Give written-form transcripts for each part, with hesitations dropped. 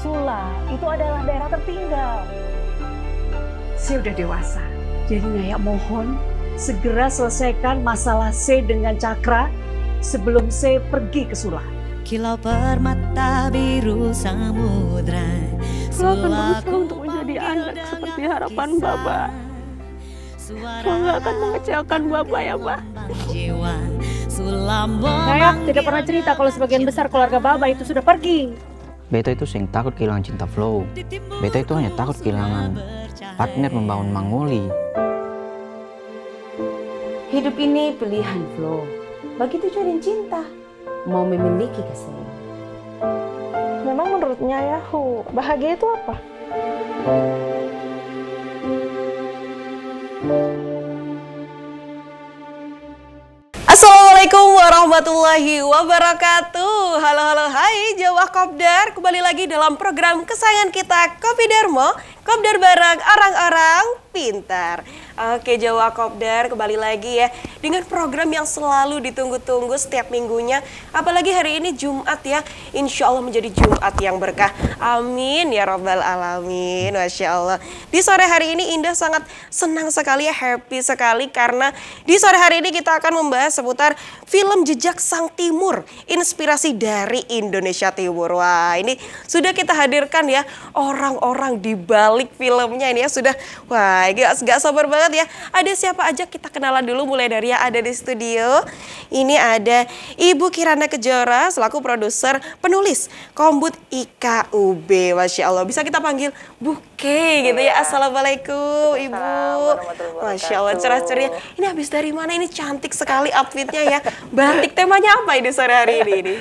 Sula itu adalah daerah tertinggal. Saya udah dewasa, jadi Nyaya mohon segera selesaikan masalah saya dengan Cakra sebelum saya pergi ke Sula. Kilau permata biru samudra, Sula akan berusaha untuk menjadi anak seperti harapan Bapak. Sula nggak akan mengecewakan Bapak ya, Pak. Nyaya tidak pernah cerita kalau sebagian besar keluarga Bapak itu sudah pergi. Beta itu sing takut kehilangan cinta Flow. Beta itu hanya takut kehilangan partner membangun Mangoli. Hidup ini pilihan, Flo. Begitu juga dengan cinta. Mau memiliki kesenangan. Memang menurutnya ya, bahagia itu apa? Assalamualaikum warahmatullahi wabarakatuh. Halo halo hai Jawa Kopdar, kembali lagi dalam program kesayangan kita Kopi Darmo, Kopdar bareng orang-orang pintar. Oke Jawa Kopdar, kembali lagi ya dengan program yang selalu ditunggu-tunggu setiap minggunya. Apalagi hari ini Jumat ya, insya Allah menjadi Jumat yang berkah. Amin ya Rabbal Alamin, Masya Allah. Di sore hari ini Indah sangat senang sekali ya, happy sekali karena di sore hari ini kita akan membahas seputar film Jejak Sang Timur, inspirasi dari Indonesia Timur. Wah ini sudah kita hadirkan ya orang-orang di balik filmnya ini ya, sudah wah gak sabar banget ya. Ada siapa aja, kita kenalan dulu mulai dari yang ada di studio. Ini ada Ibu Kirana Kejora selaku produser penulis Kombut IKUB. Masya Allah, bisa kita panggil Buke gitu ya. Assalamualaikum Ibu. Masya Allah, cerah ceria. Ini habis dari mana? Ini cantik sekali outfitnya ya. Batik, temanya apa ini sore hari ini?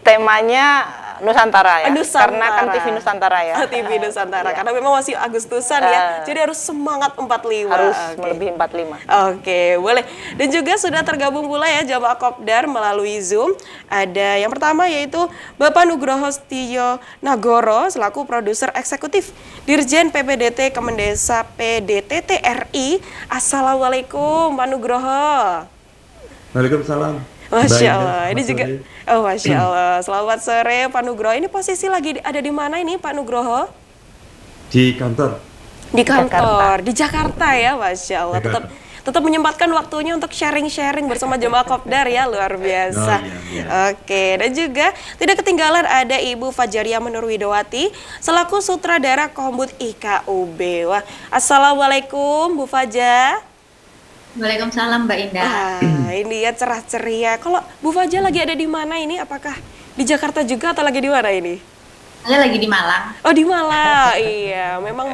Temanya Nusantara ya, Nusantara. karena kan TV Nusantara ya. TV Nusantara, karena memang masih Agustusan ya, jadi harus semangat 45. Harus melebihi 45. Oke, boleh. Dan juga sudah tergabung pula ya Jawa Kopdar melalui Zoom. Ada yang pertama yaitu Bapak Nugroho Setio Nagoro selaku produser eksekutif Dirjen PPDT Kemendesa PDTT RI. Assalamualaikum Pak Nugroho. Waalaikumsalam. Masya Allah, ini juga, oh Masya Allah, selamat sore Pak Nugroho. Ini posisi lagi ada di mana ini Pak Nugroho? Di kantor. Di kantor, di Jakarta ya, Masya Allah. Tetap menyempatkan waktunya untuk sharing-sharing bersama jemaah Kopdar ya, luar biasa. Oke, dan juga tidak ketinggalan ada Ibu Fajaria Menurwidowati selaku sutradara Kombut IKUB. Wah, Assalamualaikum Bu Faja. Waalaikumsalam Mbak Indah. Ini ya cerah ceria. Kalau Bu Faja lagi ada di mana ini? Apakah di Jakarta juga atau lagi di mana ini? Saya lagi di Malang. Oh di Malang, iya. Memang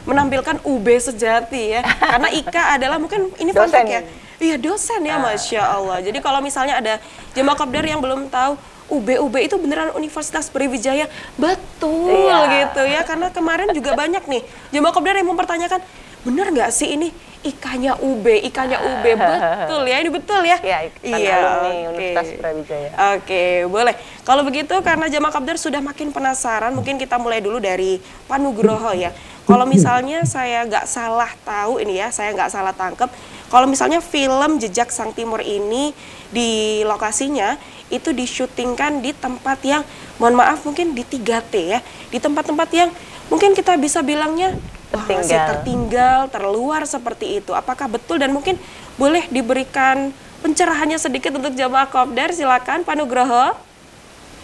menampilkan UB sejati ya. Karena Ika adalah mungkin ini fun fact ya. Iya dosen ya, Masya Allah. Jadi kalau misalnya ada jemaah Kopdar yang belum tahu, UB itu beneran Universitas Brawijaya, betul gitu ya. Karena kemarin juga banyak nih jemaah Kopdar yang mempertanyakan, bener nggak sih ini IKA-nya UB, betul ya, ini betul ya? Iya, alumni Universitas Brawijaya. Oke, boleh. Kalau begitu karena jamaah Kopdar sudah makin penasaran, mungkin kita mulai dulu dari Pak Nugroho ya. Kalau misalnya saya nggak salah tahu ini ya, saya nggak salah tangkep, kalau misalnya film Jejak Sang Timur ini di lokasinya itu disyutingkan di tempat yang, mohon maaf mungkin di 3T ya, di tempat-tempat yang mungkin kita bisa bilangnya masih tertinggal, terluar seperti itu. Apakah betul dan mungkin boleh diberikan pencerahannya sedikit untuk jamaah Kopdar? Silakan Pak Nugroho.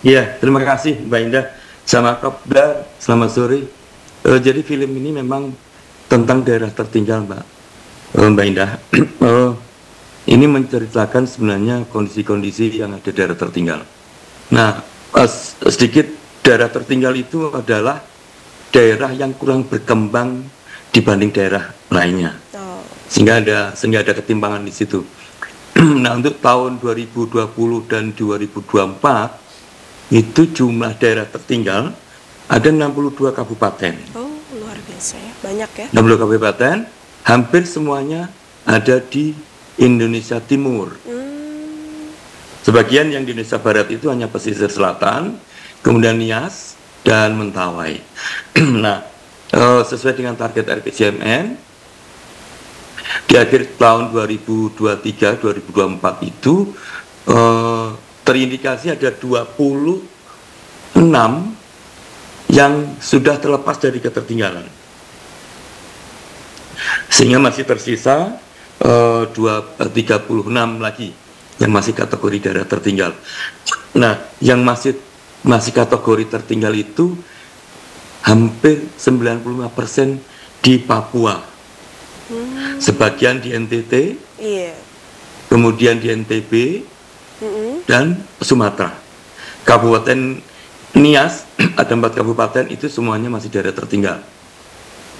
Iya, terima kasih Mbak Indah. Jamaah Kopdar, selamat sore. Jadi film ini memang tentang daerah tertinggal Mbak Indah. Ini menceritakan sebenarnya kondisi-kondisi yang ada di daerah tertinggal. Nah, sedikit daerah tertinggal itu adalah daerah yang kurang berkembang dibanding daerah lainnya, sehingga ada ketimpangan di situ. Nah untuk tahun 2020 dan 2024 itu jumlah daerah tertinggal ada 62 kabupaten. Oh luar biasa ya, banyak ya. 60 kabupaten, hampir semuanya ada di Indonesia Timur. Sebagian yang di Indonesia Barat itu hanya pesisir selatan, kemudian Nias dan Mentawai. Nah, sesuai dengan target RPJMN, di akhir tahun 2023-2024 itu terindikasi ada 26 yang sudah terlepas dari ketertinggalan. Sehingga masih tersisa 36 lagi yang masih kategori daerah tertinggal. Nah, yang masih kategori tertinggal itu hampir 95% di Papua. Sebagian di NTT, kemudian di NTB, dan Sumatera. Kabupaten Nias, ada 4 kabupaten itu semuanya masih daerah tertinggal.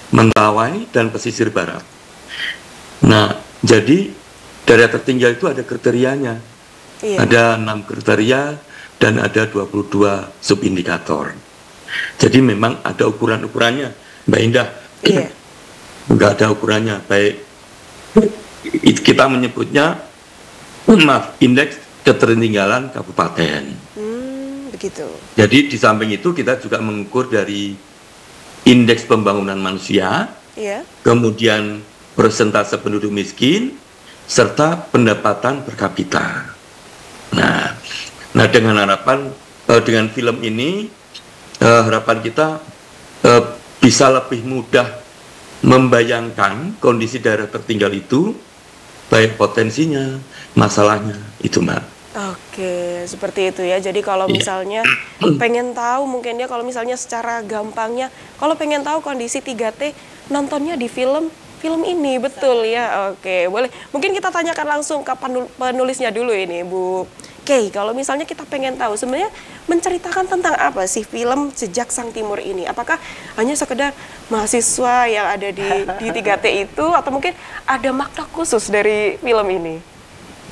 Mentawai dan pesisir barat. Nah, jadi daerah tertinggal itu ada kriterianya. Ada 6 kriteria dan ada 22 subindikator. Jadi memang ada ukuran-ukurannya, Mbak Indah. Enggak ada ukurannya, baik kita menyebutnya indeks ketertinggalan kabupaten. Begitu. Jadi di samping itu kita juga mengukur dari indeks pembangunan manusia, kemudian persentase penduduk miskin, serta pendapatan per kapita. Nah dengan harapan dengan film ini harapan kita bisa lebih mudah membayangkan kondisi daerah tertinggal itu, baik potensinya, masalahnya, itu Mbak. Oke, seperti itu ya. Jadi kalau misalnya pengen tahu, mungkin dia kalau misalnya secara gampangnya, kalau pengen tahu kondisi 3T, nontonnya di film ini, betul ya. Oke, boleh. Mungkin kita tanyakan langsung ke penulisnya dulu ini, Bu Kay. Kalau misalnya kita pengen tahu sebenarnya menceritakan tentang apa sih film Jejak Sang Timur ini? Apakah hanya sekedar mahasiswa yang ada di 3T itu, atau mungkin ada makna khusus dari film ini?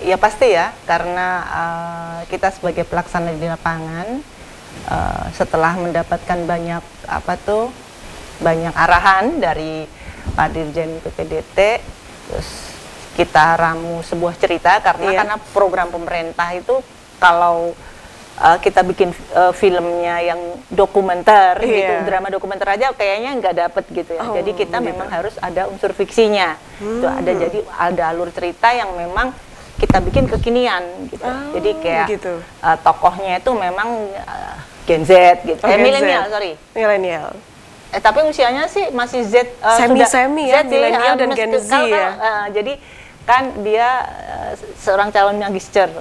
Ya pasti ya, karena kita sebagai pelaksana di lapangan setelah mendapatkan banyak banyak arahan dari Pak Dirjen PPDT, terus kita ramu sebuah cerita karena program pemerintah itu kalau kita bikin filmnya yang dokumenter gitu, drama dokumenter aja kayaknya nggak dapet gitu ya. Jadi kita memang harus ada unsur fiksinya. Itu jadi ada alur cerita yang memang kita bikin kekinian gitu. Jadi kayak tokohnya itu memang Gen Z gitu. Milenial. Tapi usianya sih masih Z, semi ya, milenial dan Gen Z ya. Jadi kan dia seorang calon magister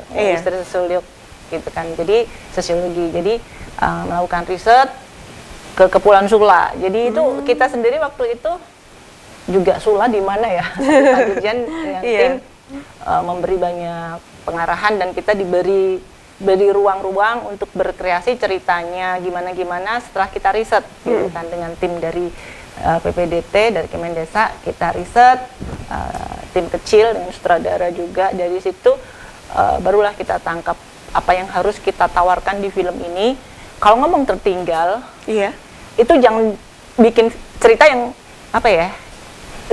sosiolog gitu kan. Jadi sosiologi. Jadi melakukan riset ke Kepulauan Sula. Jadi itu kita sendiri waktu itu juga Sula di mana ya? Pak Dirjen yang tim memberi banyak pengarahan dan kita diberi ruang-ruang untuk berkreasi ceritanya gimana setelah kita riset gitu kan, dengan tim dari PPDT, dari Kemendesa kita riset, tim kecil dengan sutradara juga. Dari situ barulah kita tangkap apa yang harus kita tawarkan di film ini. Kalau ngomong tertinggal, itu jangan bikin cerita yang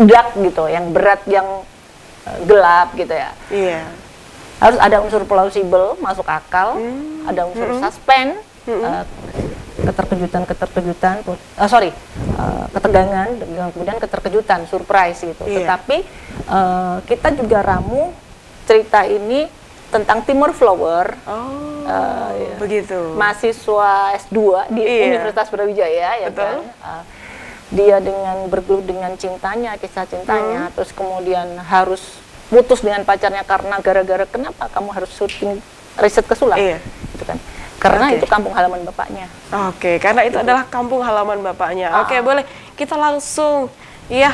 dark gitu, yang berat, yang gelap gitu ya. Harus ada unsur plausible, masuk akal, ada unsur suspense, keterkejutan, ketegangan, kemudian keterkejutan, surprise gitu. Tetapi kita juga ramu cerita ini tentang Timur Flower, begitu. Mahasiswa S2 di Universitas Brawijaya, ya kan. Dia bergelut dengan cintanya, kisah cintanya, terus kemudian harus putus dengan pacarnya karena gara-gara kenapa kamu harus syuting riset ke Sula, gitu kan? Karena itu kampung halaman bapaknya. Karena itu adalah kampung halaman bapaknya. Boleh kita langsung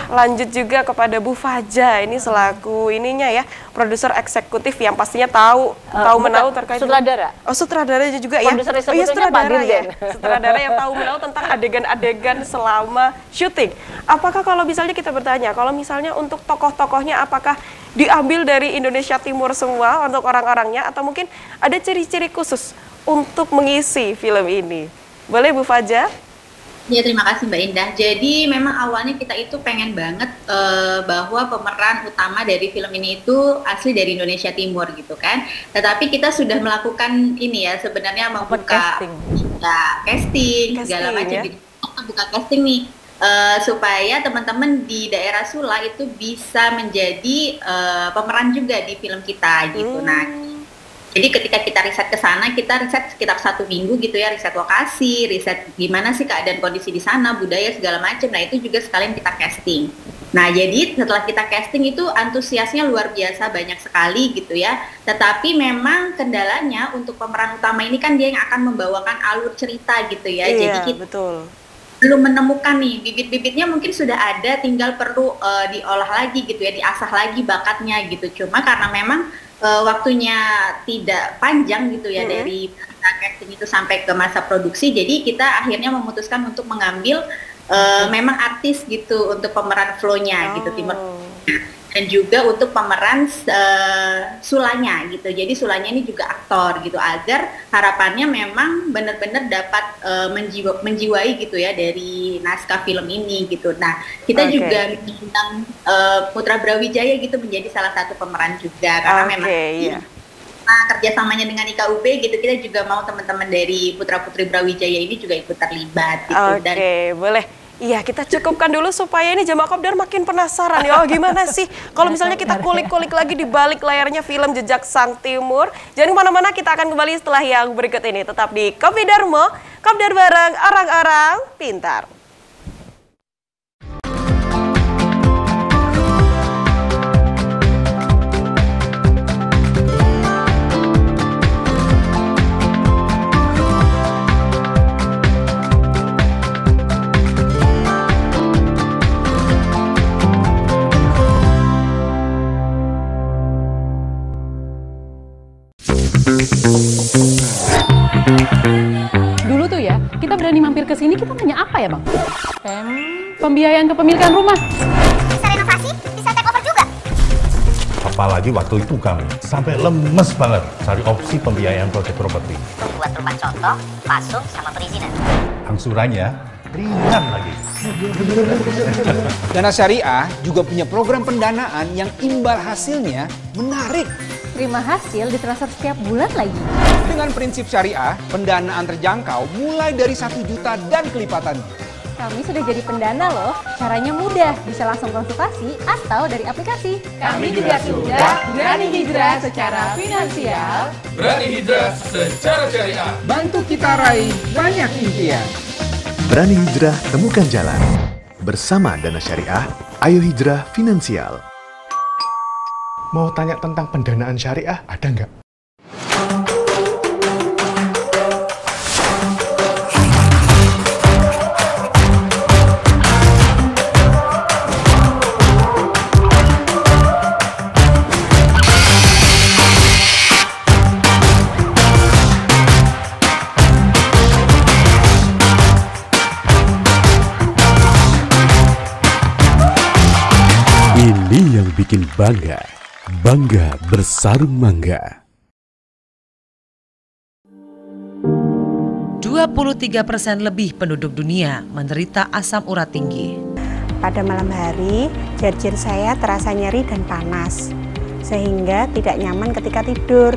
lanjut juga kepada Bu Faja ini selaku produser eksekutif yang pastinya tahu menahu terkait sutradara. Sutradara juga ya. Sutradara ya. Sutradara yang tahu menahu tentang adegan-adegan selama syuting. Apakah kalau misalnya kita bertanya, kalau misalnya untuk tokoh-tokohnya apakah diambil dari Indonesia Timur semua untuk orang-orangnya, atau mungkin ada ciri-ciri khusus untuk mengisi film ini? Boleh Bu Faja? Ya, terima kasih Mbak Indah. Jadi memang awalnya kita itu pengen banget bahwa pemeran utama dari film ini itu asli dari Indonesia Timur gitu kan. Tetapi kita sudah melakukan ini ya, sebenarnya membuka casting segala macam gitu. Buka casting nih supaya teman-teman di daerah Sula itu bisa menjadi pemeran juga di film kita gitu. Nah, Jadi ketika kita riset ke sana, kita riset sekitar 1 minggu gitu ya, riset lokasi, riset gimana sih keadaan kondisi di sana, budaya segala macam. Nah itu juga sekalian kita casting. Nah jadi setelah kita casting itu antusiasnya luar biasa, banyak sekali gitu ya. Tetapi memang kendalanya untuk pemeran utama ini kan dia yang akan membawakan alur cerita gitu ya. Iya, jadi kita betul. belum menemukan nih, bibit-bibitnya mungkin sudah ada, tinggal perlu diolah lagi gitu ya, diasah lagi bakatnya gitu. Cuma karena memang waktunya tidak panjang gitu ya, dari masa casting itu sampai ke masa produksi, jadi kita akhirnya memutuskan untuk mengambil memang artis gitu untuk pemeran Flo-nya gitu, Timur, dan juga untuk pemeran Sulanya gitu. Jadi Sulanya ini juga aktor gitu, agar harapannya memang benar-benar dapat menjiwai gitu ya dari naskah film ini gitu. Nah kita juga mengundang Putra Brawijaya gitu menjadi salah satu pemeran juga, karena memang nah, kerjasamanya dengan IKUP gitu, kita juga mau teman-teman dari Putra Putri Brawijaya ini juga ikut terlibat gitu. Oke, boleh. Iya, kita cukupkan dulu supaya ini Jamaah Kopdar makin penasaran ya. Oh, gimana sih kalau misalnya kita kulik-kulik lagi di balik layarnya film Jejak Sang Timur. Jangan kemana-mana, kita akan kembali setelah yang berikut ini. Tetap di Kopidarmo, Kopdar bareng orang-orang pintar. Dulu tuh ya, kita berani mampir ke sini, kita nanya apa ya Bang? Pembiayaan kepemilikan rumah. Bisa renovasi, bisa take over juga. Apalagi waktu itu kami sampai lemes banget cari opsi pembiayaan proyek properti. Membuat rumah contoh, pasung, sama perizinan. Angsurannya ringan lagi. Dana Syariah juga punya program pendanaan yang imbal hasilnya menarik. Terima hasil ditransfer setiap bulan lagi. Dengan prinsip syariah, pendanaan terjangkau mulai dari 1 juta dan kelipatannya. Kami sudah jadi pendana loh. Caranya mudah, bisa langsung konsultasi atau dari aplikasi. Kami juga sudah berani hijrah secara finansial. Berani hijrah secara syariah. Bantu kita raih banyak impian. Berani hijrah, temukan jalan. Bersama Dana Syariah, ayo hijrah finansial. Mau tanya tentang pendanaan syariah, ada nggak? Ini yang bikin bangga. Bangga bersarung mangga. 23% lebih penduduk dunia menderita asam urat tinggi. Pada malam hari, jari-jari saya terasa nyeri dan panas, sehingga tidak nyaman ketika tidur.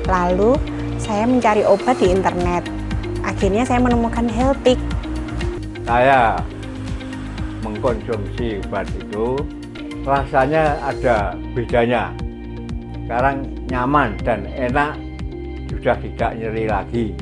Lalu, saya mencari obat di internet. Akhirnya saya menemukan Helpik. Saya mengkonsumsi obat itu, rasanya ada bedanya. Sekarang nyaman dan enak, sudah tidak nyeri lagi.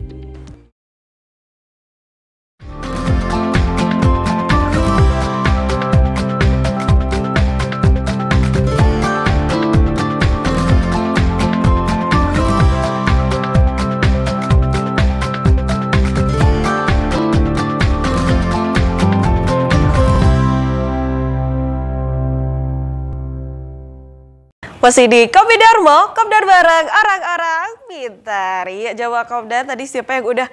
Masih di Kopidarmo, Kopdar bareng orang-orang pintar. Ya, Jawa Kopdar tadi siapa yang udah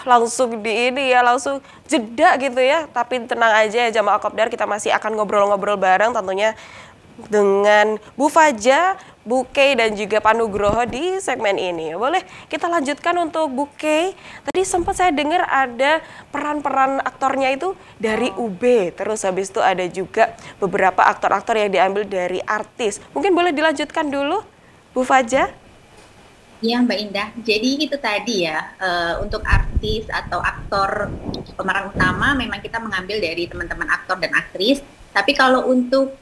langsung di ini ya, langsung jeda gitu ya. Tapi tenang aja ya Jamaah Kopdar, kita masih akan ngobrol-ngobrol bareng tentunya dengan Bu Faja, Bu Kay dan juga Pak Nugroho di segmen ini. Boleh kita lanjutkan untuk Bu Kay. Tadi sempat saya dengar ada peran-peran aktornya itu dari UB. Terus habis itu ada juga beberapa aktor-aktor yang diambil dari artis. Mungkin boleh dilanjutkan dulu, Bu Faja? Iya Mbak Indah, jadi itu tadi ya, untuk artis atau aktor pemeran utama memang kita mengambil dari teman-teman aktor dan aktris. Tapi kalau untuk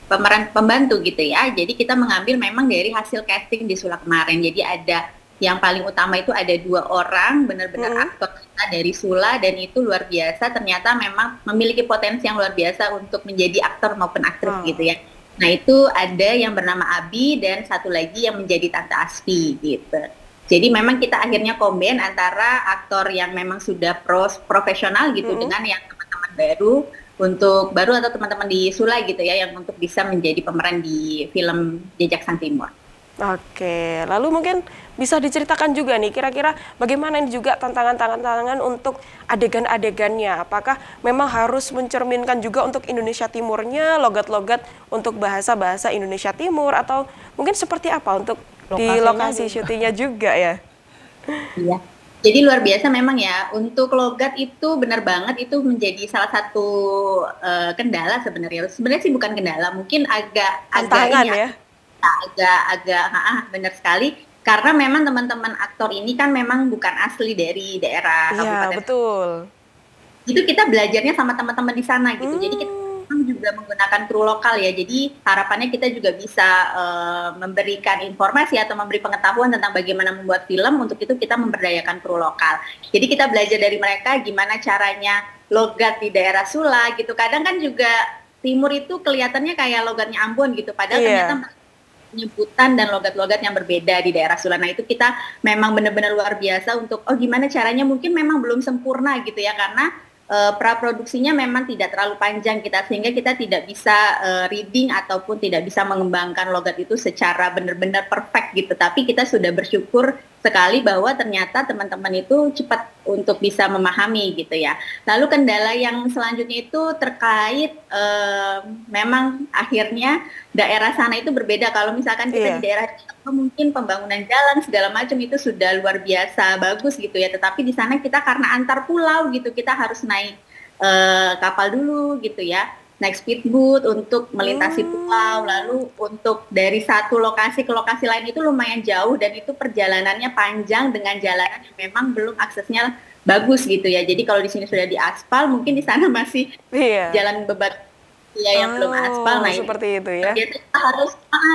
pemeran pembantu gitu ya. Jadi kita mengambil memang dari hasil casting di Sula kemarin. Jadi ada yang paling utama itu ada 2 orang benar-benar aktor kita dari Sula, dan itu luar biasa. Ternyata memang memiliki potensi yang luar biasa untuk menjadi aktor maupun aktris gitu ya. Nah itu ada yang bernama Abi dan satu lagi yang menjadi Tante Asfi gitu. Jadi memang kita akhirnya combine antara aktor yang memang sudah profesional gitu dengan yang teman-teman baru atau teman-teman di Sula gitu ya, yang untuk bisa menjadi pemeran di film Jejak Sang Timur. Oke, lalu mungkin bisa diceritakan juga nih kira-kira bagaimana ini juga tantangan untuk adegan-adegannya. Apakah memang harus mencerminkan juga untuk Indonesia Timurnya, logat-logat untuk bahasa-bahasa Indonesia Timur, atau mungkin seperti apa untuk di lokasi syutingnya juga ya? Iya. Jadi luar biasa memang ya, untuk logat itu benar banget itu menjadi salah satu kendala sebenarnya. Sebenarnya sih bukan kendala, mungkin agak benar sekali, karena memang teman-teman aktor ini kan memang bukan asli dari daerah Kabupaten. Iya, betul. Itu kita belajarnya sama teman-teman di sana gitu. Jadi kita juga menggunakan kru lokal ya. Jadi harapannya kita juga bisa memberikan informasi atau memberi pengetahuan tentang bagaimana membuat film. Untuk itu kita memberdayakan kru lokal. Jadi kita belajar dari mereka gimana caranya logat di daerah Sula gitu. Kadang kan juga Timur itu kelihatannya kayak logatnya Ambon gitu. Padahal ternyata penyebutan dan logat-logat yang berbeda di daerah Sula. Nah itu kita memang benar-benar luar biasa untuk gimana caranya, mungkin memang belum sempurna gitu ya, karena praproduksinya memang tidak terlalu panjang kita, sehingga kita tidak bisa reading ataupun tidak bisa mengembangkan logat itu secara benar-benar perfect gitu. Tapi kita sudah bersyukur sekali bahwa ternyata teman-teman itu cepat untuk bisa memahami gitu ya. Lalu kendala yang selanjutnya itu terkait memang akhirnya daerah sana itu berbeda. Kalau misalkan kita di daerah mungkin pembangunan jalan segala macam itu sudah luar biasa bagus gitu ya, tetapi di sana kita karena antar pulau gitu, kita harus naik kapal dulu gitu ya, naik speedboat untuk melintasi pulau, lalu untuk dari satu lokasi ke lokasi lain itu lumayan jauh, dan itu perjalanannya panjang dengan jalanan yang memang belum aksesnya bagus gitu ya. Jadi kalau di sini sudah diaspal, mungkin di sana masih jalan bebatuan yang belum aspal. Nah seperti itu ya.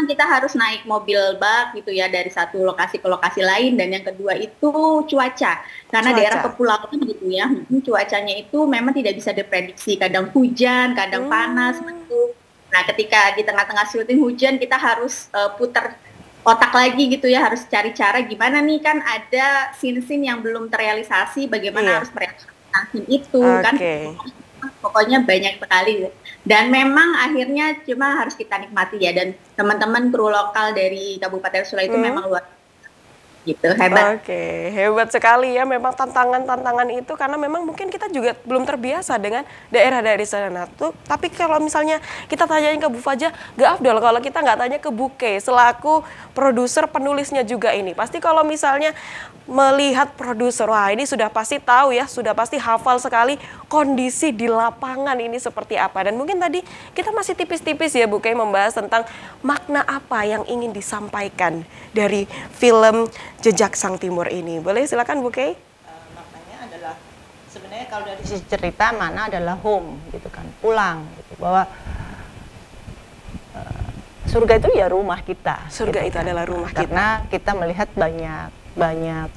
Kita harus naik mobil bak gitu ya, dari satu lokasi ke lokasi lain. Dan yang kedua itu cuaca, karena daerah kepulauan gitu ya, cuacanya itu memang tidak bisa diprediksi, kadang hujan, kadang panas gitu. Nah ketika di tengah-tengah syuting hujan, kita harus putar otak lagi gitu ya, harus cari cara gimana nih, kan ada scene-scene yang belum terrealisasi, bagaimana harus merealisasikan itu kan. Pokoknya banyak sekali, dan memang akhirnya cuma harus kita nikmati ya. Dan teman-teman kru lokal dari Kabupaten Sula itu memang luar gitu, hebat. Hebat sekali ya memang tantangan-tantangan itu, karena memang mungkin kita juga belum terbiasa dengan daerah-daerah sana tuh. Tapi kalau misalnya kita tanyain ke Bu Faja, gak afdol kalau kita nggak tanya ke Bu Kay selaku produser penulisnya juga ini. Pasti kalau misalnya melihat produser, wah ini sudah pasti tahu ya, sudah pasti hafal sekali kondisi di lapangan ini seperti apa. Dan mungkin tadi kita masih tipis-tipis ya Bu Kay membahas tentang makna apa yang ingin disampaikan dari film Jejak Sang Timur ini. Boleh silakan Bu Kay? Maknanya adalah sebenarnya kalau dari sisi cerita, mana adalah home gitu kan, pulang gitu, bahwa surga itu ya rumah kita. Surga gitu itu kan. adalah rumah Karena kita melihat banyak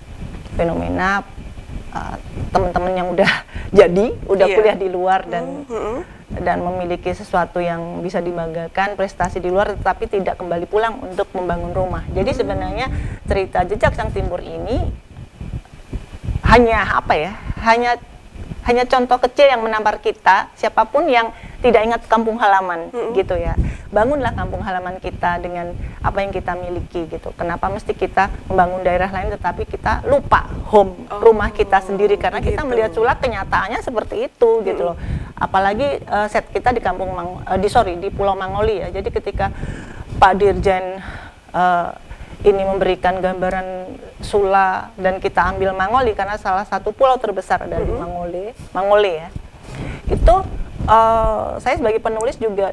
fenomena teman-teman yang udah kuliah di luar dan memiliki sesuatu yang bisa dibanggakan, prestasi di luar, tetapi tidak kembali pulang untuk membangun rumah. Jadi sebenarnya cerita Jejak Sang Timur ini hanya hanya contoh kecil yang menampar kita, siapapun yang tidak ingat kampung halaman gitu ya. Bangunlah kampung halaman kita dengan apa yang kita miliki gitu. Kenapa mesti kita membangun daerah lain tetapi kita lupa rumah kita sendiri, karena kita melihat Sula kenyataannya seperti itu gitu loh. Apalagi set kita di di Pulau Mangoli ya. Jadi ketika Pak Dirjen ini memberikan gambaran Sula dan kita ambil Mangoli karena salah satu pulau terbesar ada di Mangoli ya. Itu saya sebagai penulis juga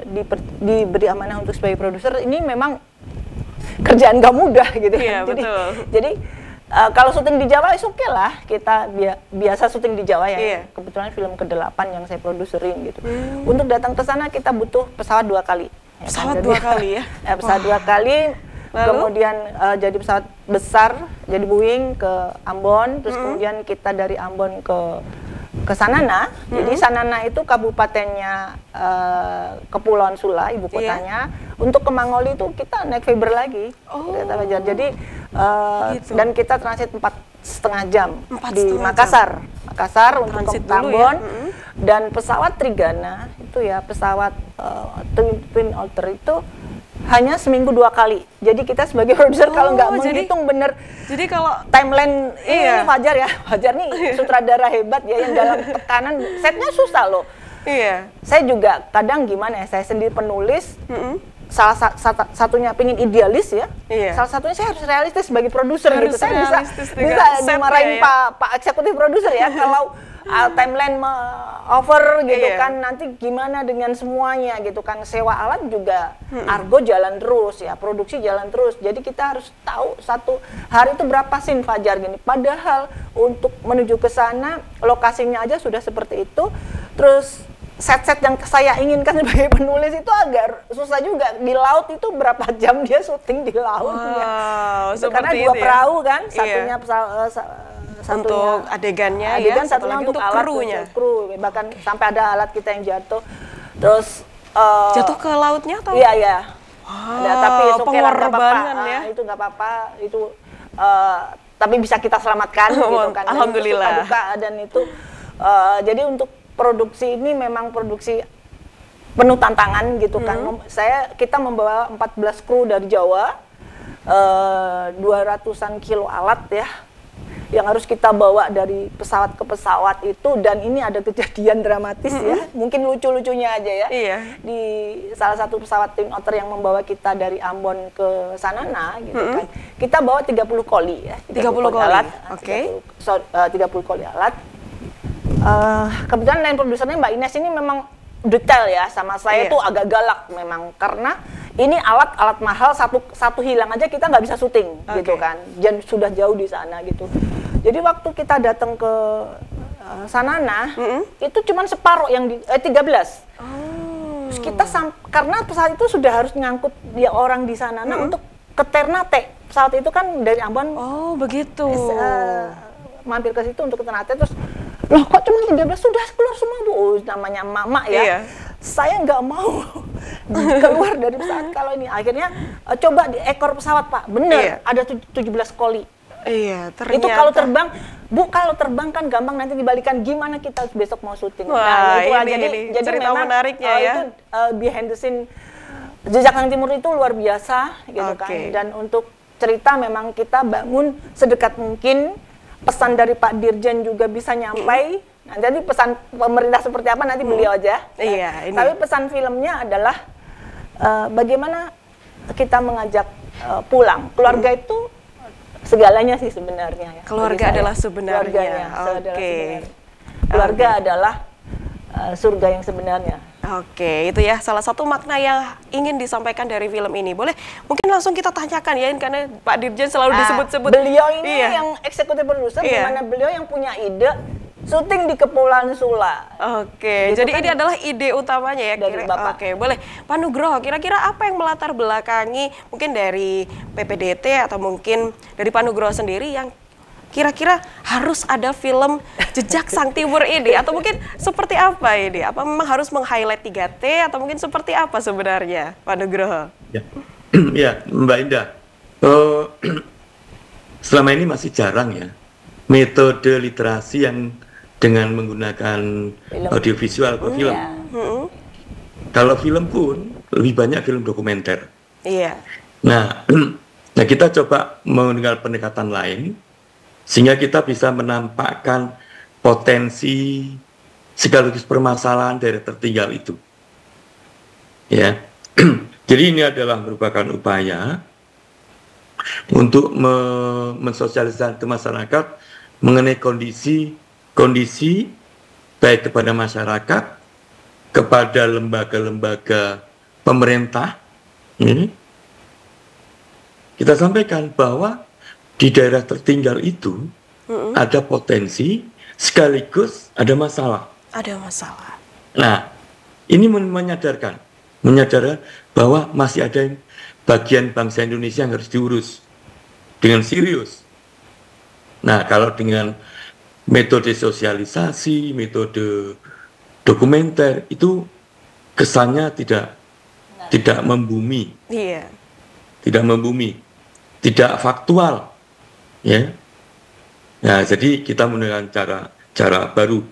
diberi amanah untuk sebagai produser. Ini memang kerjaan gak mudah gitu ya. Jadi kalau syuting di Jawa oke lah, kita biasa syuting di Jawa ya. Kebetulan film ke-8 yang saya produserin gitu. Untuk datang ke sana kita butuh pesawat 2 kali. Pesawat 2 kali ya? Pesawat 2 kali. Lalu? Kemudian jadi pesawat besar, jadi Boeing ke Ambon, terus kemudian kita dari Ambon ke Sanana. Jadi Sanana itu kabupatennya Kepulauan Sula, ibu kotanya. Untuk ke Mangoli itu kita naik Faber lagi, kereta Fajar. Jadi gitu. Dan kita transit 4,5 jam di Makassar. Makassar untuk ke Ambon. Dan pesawat Trigana itu ya pesawat Twin Otter itu hanya seminggu 2 kali. Jadi kita sebagai produser kalau nggak menghitung bener. Jadi kalau timeline ini Fajar ya, Fajar nih sutradara hebat ya yang dalam tekanan setnya susah loh. Iya. Saya juga kadang gimana ya, saya sendiri penulis. Salah satunya pingin idealis ya. Salah satunya saya harus realistis sebagai produser gitu. Saya bisa dimarahin Pak eksekutif produser ya kalau timeline over gitu kan, nanti gimana dengan semuanya gitu kan, sewa alat juga argo jalan terus ya, produksi jalan terus, jadi kita harus tahu satu hari itu berapa scene Fajar gini, padahal untuk menuju ke sana lokasinya aja sudah seperti itu, terus set-set yang saya inginkan sebagai penulis itu agak susah juga, di laut itu berapa jam dia syuting di lautnya, karena 2 perahu kan, satunya untuk adegannya adegan, ya, satunya untuk alat krunya. Kru, bahkan sampai ada alat kita yang jatuh. Terus jatuh ke lautnya atau? Iya. Tapi pengorbanan ya. Itu nggak apa-apa, itu tapi bisa kita selamatkan gitu kan. Alhamdulillah. Dan itu jadi untuk produksi ini memang produksi penuh tantangan gitu kan. Kita membawa 14 kru dari Jawa, 200-an kilo alat ya, yang harus kita bawa dari pesawat ke pesawat itu, dan ini ada kejadian dramatis ya, mungkin lucu-lucunya aja ya. Di salah satu pesawat Twin Otter yang membawa kita dari Ambon ke Sanana gitu kan, kita bawa 30 koli ya, 30 koli alat, 30 koli alat. Kebetulan line produsernya Mbak Ines ini memang detail ya sama saya, tuh agak galak memang, karena ini alat mahal, satu hilang aja kita nggak bisa syuting gitu kan, dan sudah jauh di sana gitu. Jadi waktu kita datang ke Sanana itu cuma separuh yang 13. Terus kita karena pesawat itu sudah harus ngangkut dia orang di Sanana untuk ke Ternate. Pesawat itu kan dari Ambon. Begitu. Mampir ke situ untuk ke Ternate, terus loh kok cuma 13, sudah keluar semua Bu, namanya mama ya. Saya nggak mau keluar dari pesawat kalau ini. Akhirnya coba di ekor pesawat Pak, bener ada 17 koli. Ternyata. Itu kalau terbang, Bu, kalau terbang kan gampang nanti dibalikan, gimana kita besok mau syuting. Wah, nah, ini jadi cerita memang menariknya ya. Itu behind the scene Jejak Sang Timur itu luar biasa gitu kan. Dan untuk cerita memang kita bangun sedekat mungkin, pesan dari Pak Dirjen juga bisa nyampai. Nah, jadi pesan pemerintah seperti apa nanti beliau aja. Tapi pesan filmnya adalah bagaimana kita mengajak pulang. Keluarga itu segalanya sih sebenarnya ya. Keluarga adalah sebenarnya. Keluarga adalah surga yang sebenarnya. Itu ya salah satu makna yang ingin disampaikan dari film ini. Boleh mungkin langsung kita tanyakan ya, karena Pak Dirjen selalu disebut-sebut. Beliau ini yang eksekutif produser, dimana beliau yang punya ide syuting di Kepulauan Sula. Gitu jadi kan, ini adalah ide utamanya ya dari Bapak. Boleh Pak Nugroho, kira-kira apa yang melatar belakangi mungkin dari PPDT atau mungkin dari Pak Nugroho sendiri yang kira-kira harus ada film Jejak Sang Timur ini, atau mungkin seperti apa ini? Apa memang harus meng-highlight 3T atau mungkin seperti apa sebenarnya Pak Nugroho? Ya, Mbak Indah, selama ini masih jarang ya metode literasi yang dengan menggunakan audiovisual atau film. Kalau film pun lebih banyak film dokumenter. Nah, kita coba menggunakan pendekatan lain sehingga kita bisa menampakkan potensi sekaligus permasalahan daerah tertinggal itu. Ya, jadi ini adalah merupakan upaya untuk mensosialisasikan ke masyarakat mengenai kondisi baik kepada masyarakat, kepada lembaga-lembaga pemerintah. Kita sampaikan bahwa di daerah tertinggal itu ada potensi sekaligus ada masalah. Ada masalah. Nah, ini menyadarkan menyadari bahwa masih ada bagian bangsa Indonesia yang harus diurus dengan serius. Nah, kalau dengan metode sosialisasi, metode dokumenter itu kesannya tidak membumi, tidak faktual, ya. Nah, jadi kita menggunakan cara baru.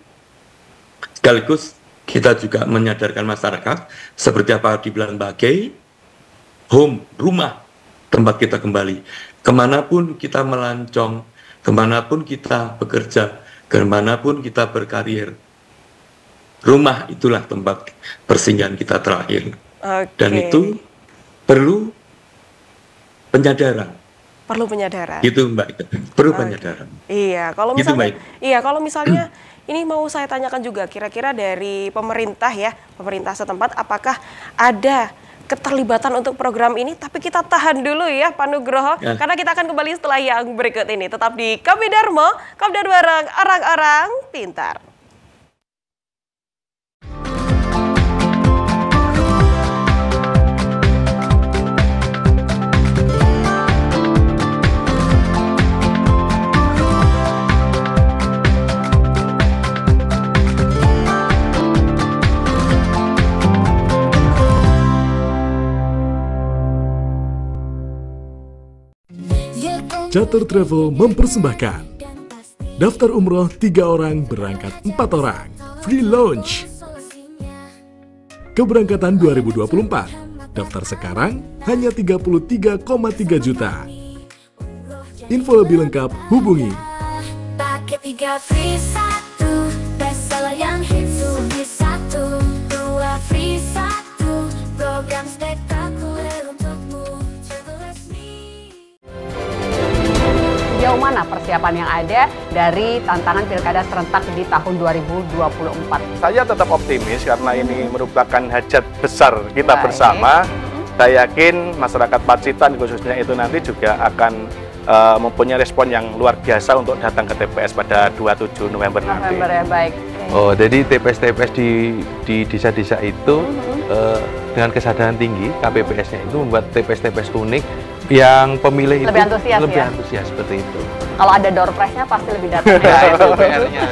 Sekaligus kita juga menyadarkan masyarakat seperti apa dibilang Bagai, home, rumah, tempat kita kembali. Kemanapun kita melancong, kemanapun kita bekerja, kemanapun kita berkarir, rumah itulah tempat persinggahan kita terakhir. Dan itu perlu penyadaran. Perlu penyadaran. Gitu Mbak, perlu penyadaran. Iya, kalau Gitu, misalnya, Mbak. kalau misalnya ini mau saya tanyakan juga, kira-kira dari pemerintah ya, pemerintah setempat, apakah ada keterlibatan untuk program ini? Tapi kita tahan dulu ya, Pak Nugroho, karena kita akan kembali setelah yang berikut ini. Tetap di Kopi Darmo, Kopdar bareng orang-orang pintar. Catur Travel mempersembahkan daftar umroh 3 orang berangkat 4 orang free launch keberangkatan 2024. Daftar sekarang hanya 33,3 juta. Info lebih lengkap hubungi paket 3 free 1, bestseller yang hits di 1, 2 free 1, program spektakuler untukmu. Sejauh mana persiapan yang ada dari tantangan pilkada serentak di tahun 2024? Saya tetap optimis karena ini merupakan hajat besar kita bersama. Saya yakin masyarakat Pacitan khususnya itu nanti juga akan mempunyai respon yang luar biasa untuk datang ke TPS pada 27 November nanti. Ya, baik. Oh, jadi TPS-TPS di desa-desa itu dengan kesadaran tinggi, KPPS-nya itu membuat TPS-TPS unik yang pemilih lebih itu antusias, lebih ya? antusias seperti itu. Kalau ada door prize-nya pasti lebih datang. Ya, itu PR-nya.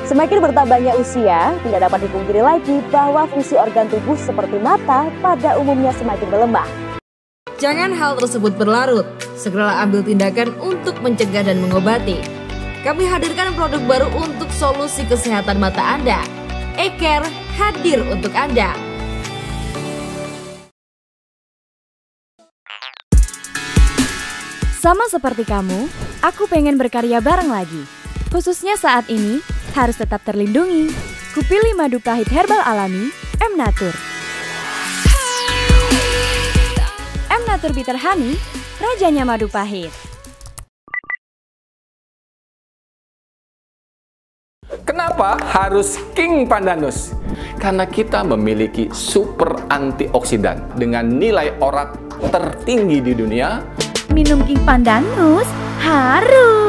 Semakin bertambahnya usia, tidak dapat dipungkiri lagi bahwa fungsi organ tubuh seperti mata pada umumnya semakin melemah. Jangan hal tersebut berlarut, segeralah ambil tindakan untuk mencegah dan mengobati. Kami hadirkan produk baru untuk solusi kesehatan mata Anda. eCare hadir untuk Anda. Sama seperti kamu, aku pengen berkarya bareng lagi. Khususnya saat ini, harus tetap terlindungi. Kupilih madu pahit herbal alami, M-Natur. M-Natur Bitter Honey, rajanya madu pahit. Kenapa harus King Pandanus? Karena kita memiliki super antioksidan dengan nilai ORAC tertinggi di dunia. Minum King Pandanus harus.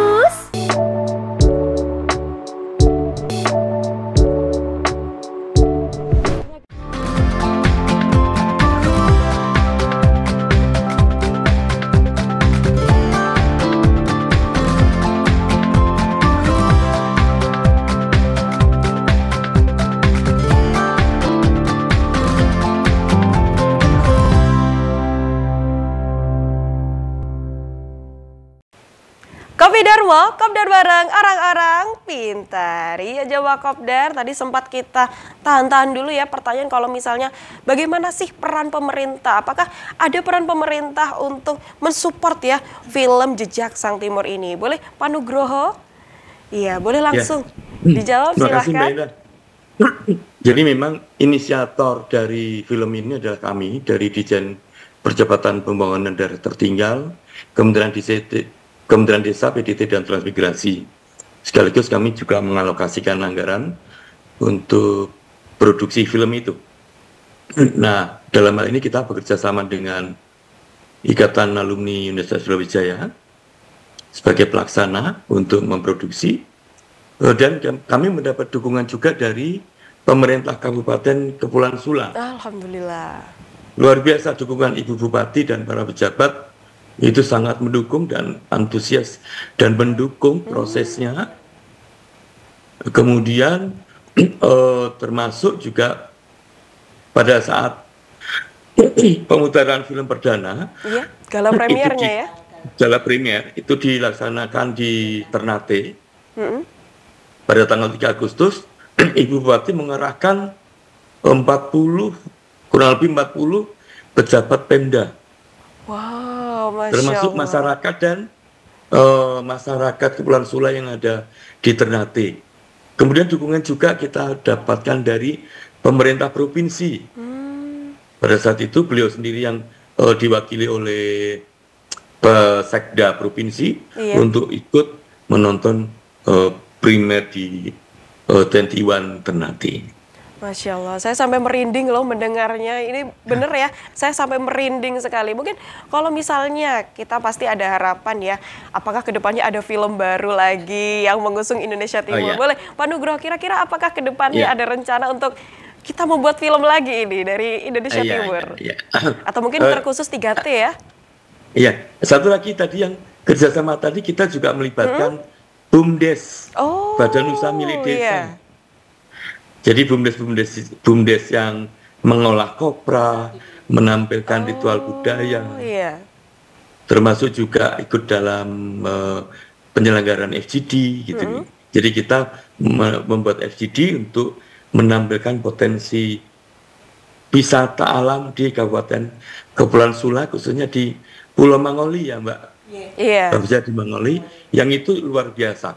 Kopi Darmo, Kopdar bareng orang-orang pintar. Iya Jawa Kopdar, tadi sempat kita tahan-tahan dulu ya pertanyaan kalau misalnya bagaimana sih peran pemerintah? Apakah ada peran pemerintah untuk mensupport ya film Jejak Sang Timur ini? Boleh Pak Nugroho? Iya, boleh langsung dijawab Terima kasih, silahkan. Mbak Ida. Jadi memang inisiator dari film ini adalah kami dari Dijen Percepatan Pembangunan Daerah Tertinggal, Kementerian Desa, PDT, dan Transmigrasi. Sekaligus kami juga mengalokasikan anggaran untuk produksi film itu. Nah, dalam hal ini kita bekerja sama dengan Ikatan Alumni Universitas Brawijaya sebagai pelaksana untuk memproduksi. Dan kami mendapat dukungan juga dari pemerintah Kabupaten Kepulauan Sula. Alhamdulillah. Luar biasa dukungan Ibu Bupati dan para pejabat itu sangat mendukung dan antusias dan mendukung prosesnya. Kemudian termasuk juga pada saat pemutaran film perdana, gala premiernya ya. Gala premier itu dilaksanakan di Ternate pada tanggal 3 Agustus. Ibu Bupati mengerahkan 40, kurang lebih 40 pejabat Pemda. Wow, Masya termasuk Allah. masyarakat dan masyarakat Kepulauan Sula yang ada di Ternate. Kemudian dukungan juga kita dapatkan dari pemerintah provinsi. Pada saat itu beliau sendiri yang diwakili oleh Sekda provinsi untuk ikut menonton primer di 21 Ternate. Masya Allah, saya sampai merinding loh mendengarnya. Ini bener ya, saya sampai merinding sekali. Mungkin kalau misalnya kita pasti ada harapan ya, apakah kedepannya ada film baru lagi yang mengusung Indonesia Timur? Boleh, Pak Nugroho, kira-kira apakah kedepannya ada rencana untuk kita membuat film lagi ini dari Indonesia Timur? Atau mungkin terkhusus 3T ya? Iya, satu lagi tadi yang kerjasama tadi kita juga melibatkan BUMDes, Badan Usaha Milik Desa. Jadi BUMDes yang mengolah kopra, menampilkan ritual budaya, termasuk juga ikut dalam penyelenggaraan FGD gitu. Jadi kita membuat FGD untuk menampilkan potensi wisata alam di Kabupaten Kepulauan Sula, khususnya di Pulau Mangoli ya Mbak. Bisa di Mangoli, yang itu luar biasa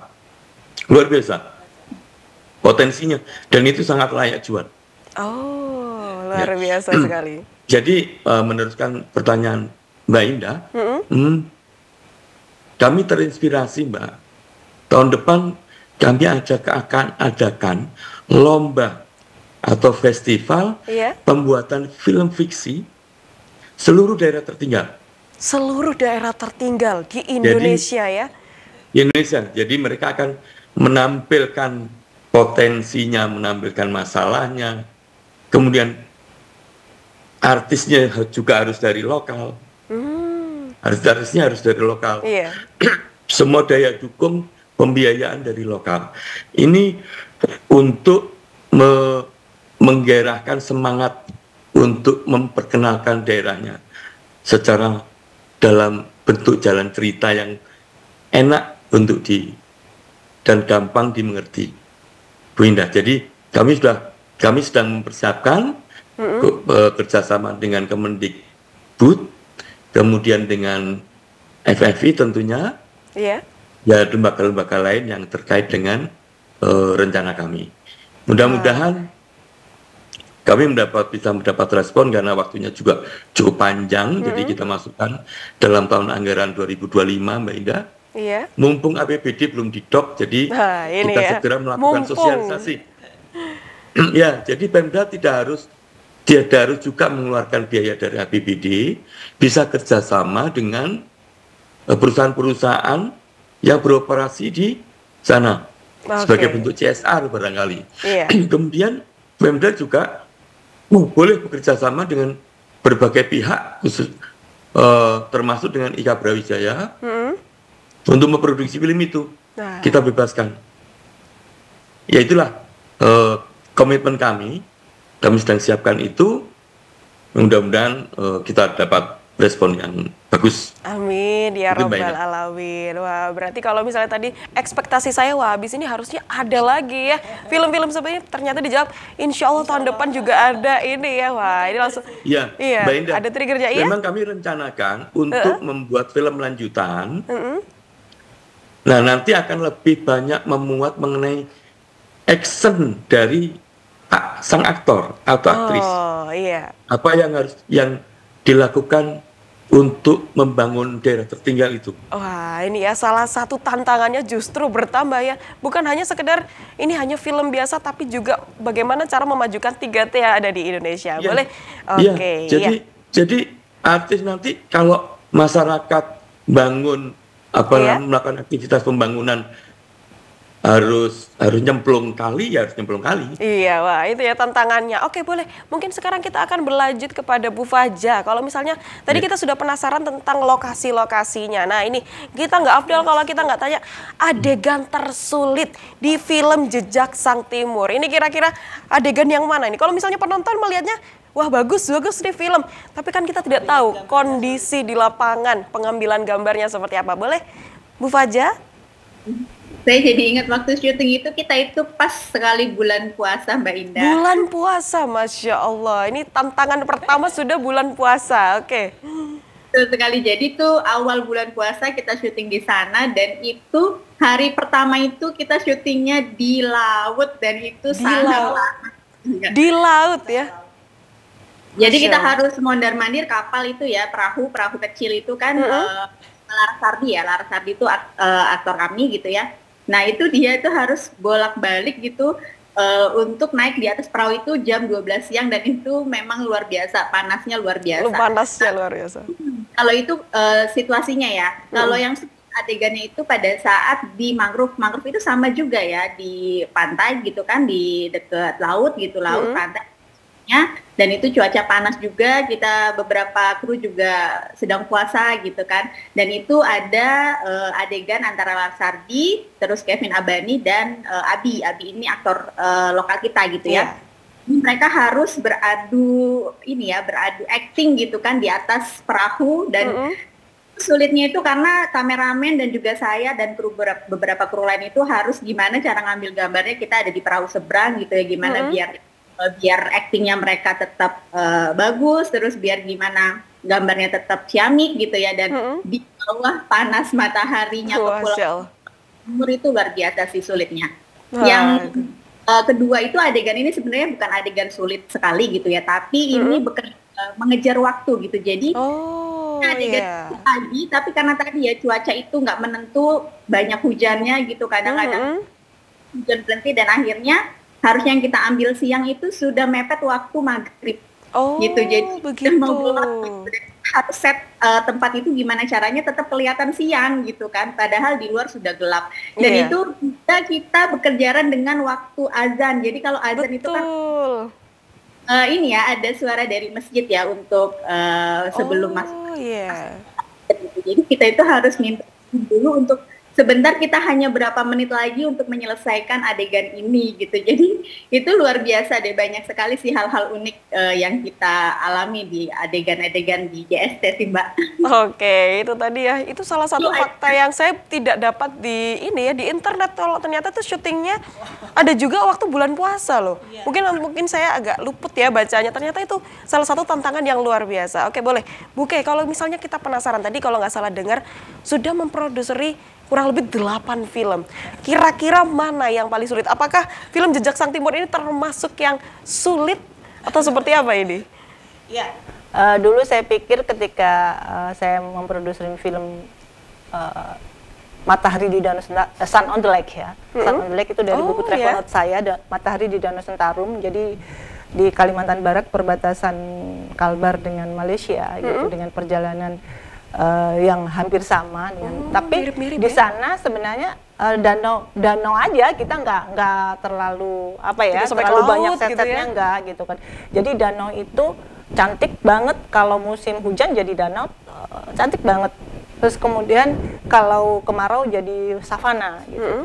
potensinya, dan itu sangat layak jual. Oh, luar biasa sekali. Jadi meneruskan pertanyaan Mbak Indah, kami terinspirasi Mbak. Tahun depan kami akan adakan lomba atau festival pembuatan film fiksi seluruh daerah tertinggal. Seluruh daerah tertinggal di Indonesia ya? Di Indonesia. Jadi mereka akan menampilkan potensinya, menampilkan masalahnya. Kemudian artisnya juga harus dari lokal. Artisnya harus dari lokal. Semua daya dukung pembiayaan dari lokal. Ini untuk menggairahkan semangat untuk memperkenalkan daerahnya secara dalam bentuk jalan cerita yang enak untuk dan gampang dimengerti, Bu Indah. Jadi kami sedang mempersiapkan kerjasama dengan Kemendikbud, kemudian dengan FFI tentunya, ya lembaga-lembaga lain yang terkait dengan rencana kami. Mudah-mudahan kami bisa mendapat respon karena waktunya juga cukup panjang, jadi kita masukkan dalam tahun anggaran 2025, Mbak Indah. Mumpung APBD belum didok, jadi kita segera melakukan sosialisasi. Ya, jadi Pemda tidak harus juga mengeluarkan biaya dari APBD, bisa kerjasama dengan perusahaan-perusahaan yang beroperasi di sana sebagai bentuk CSR barangkali. Kemudian Pemda juga boleh bekerja sama dengan berbagai pihak, khusus termasuk dengan IKA Brawijaya untuk memproduksi film itu. Kita bebaskan. Ya itulah komitmen kami sedang siapkan itu. Mudah-mudahan kita dapat respon yang bagus. Amin ya Rabbal Alamin. Wah, berarti kalau misalnya tadi ekspektasi saya, wah habis ini harusnya ada lagi ya film-film seperti ini, ternyata dijawab insya Allah tahun depan juga ada ini ya. Wah, ini langsung Mbak Indah, ada triggernya ya. Memang kami rencanakan untuk membuat film lanjutan. Nah, nanti akan lebih banyak memuat mengenai action dari sang aktor atau aktris. Apa yang dilakukan untuk membangun daerah tertinggal itu. Wah, ini ya salah satu tantangannya justru bertambah ya. Bukan hanya sekedar ini hanya film biasa, tapi juga bagaimana cara memajukan 3T yang ada di Indonesia. Boleh? Oke. Jadi artis nanti kalau masyarakat bangun melakukan aktivitas pembangunan harus nyemplung kali, ya harus nyemplung kali. Iya, wah itu ya tantangannya. Oke, boleh. Mungkin sekarang kita akan berlanjut kepada Bu Faja. Kalau misalnya tadi kita sudah penasaran tentang lokasi-lokasinya. Nah ini kita nggak afdal kalau kita nggak tanya adegan tersulit di film Jejak Sang Timur. Ini kira-kira adegan yang mana ini? Kalau misalnya penonton melihatnya, wah bagus nih film. Tapi kan kita tidak tahu kondisi di lapangan, pengambilan gambarnya seperti apa. Boleh, Bu Faja? Saya jadi ingat waktu syuting itu kita itu pas sekali bulan puasa Mbak Indah. Bulan puasa, Masya Allah. Ini tantangan pertama sudah bulan puasa, oke. Betul sekali, jadi tuh awal bulan puasa kita syuting di sana dan itu hari pertama itu kita syutingnya di laut dan itu sangat panas. Di laut ya? Jadi kita harus mondar-mandir kapal itu ya, perahu kecil itu kan Larasardi ya, Larasardi itu aktor kami gitu ya. Nah itu dia itu harus bolak-balik gitu untuk naik di atas perahu itu jam 12 siang dan itu memang luar biasa, panasnya luar biasa. Panasnya luar biasa. Kalau itu situasinya ya, kalau yang adegannya itu pada saat di mangrove itu sama juga ya, di pantai gitu kan, di dekat laut gitu, laut pantai. Dan itu cuaca panas juga, kita beberapa kru juga sedang puasa gitu kan, dan itu ada adegan antara Larsardi, terus Kevin Abani dan Abi ini aktor lokal kita gitu ya. Mereka harus beradu acting gitu kan di atas perahu dan sulitnya itu karena kameramen dan juga saya dan beberapa kru lain itu harus gimana cara ngambil gambarnya, kita ada di perahu seberang gitu ya, gimana biar aktingnya mereka tetap bagus, terus biar gimana gambarnya tetap ciamik gitu ya, dan di bawah panas mataharinya Kepulauan Timur itu luar biasa sih sulitnya. Yang kedua itu adegan ini sebenarnya bukan adegan sulit sekali gitu ya, tapi ini mengejar waktu gitu, jadi adegan pagi, tapi karena tadi ya cuaca itu nggak menentu, banyak hujannya gitu, kadang-kadang hujan berhenti dan akhirnya harusnya yang kita ambil siang itu sudah mepet waktu maghrib gitu, jadi mau gelap harus set tempat itu gimana caranya tetap kelihatan siang gitu kan, padahal di luar sudah gelap dan itu kita bekerja dengan waktu azan. Jadi kalau azan itu kan ini ya ada suara dari masjid ya untuk sebelum masuk. Jadi kita itu harus minta dulu untuk sebentar, kita hanya berapa menit lagi untuk menyelesaikan adegan ini gitu. Jadi itu luar biasa deh, banyak sekali sih hal-hal unik yang kita alami di adegan-adegan di JST sih Mbak. Oke, itu tadi ya, itu salah satu fakta yang saya tidak dapat di internet, kalau ternyata tuh syutingnya ada juga waktu bulan puasa loh. Mungkin saya agak luput ya bacanya, ternyata itu salah satu tantangan yang luar biasa. Oke, boleh. Bu Kay, kalau misalnya kita penasaran tadi, kalau nggak salah dengar sudah memproduseri kurang lebih 8 film. Kira-kira mana yang paling sulit? Apakah film Jejak Sang Timur ini termasuk yang sulit atau seperti apa ini? Dulu saya pikir ketika saya memproduksi film Matahari di Danau Sun on the Lake ya. Sun on the Lake itu dari buku travel note saya, Matahari di Danau Sentarum. Jadi di Kalimantan Barat, perbatasan Kalbar dengan Malaysia gitu, dengan perjalanan yang hampir sama dengan, tapi mirip-mirip di sana sebenarnya danau aja, kita nggak terlalu terlalu banyak setnya gitu enggak gitu kan. Jadi danau itu cantik banget kalau musim hujan, jadi danau cantik banget. Terus kemudian kalau kemarau jadi savana gitu.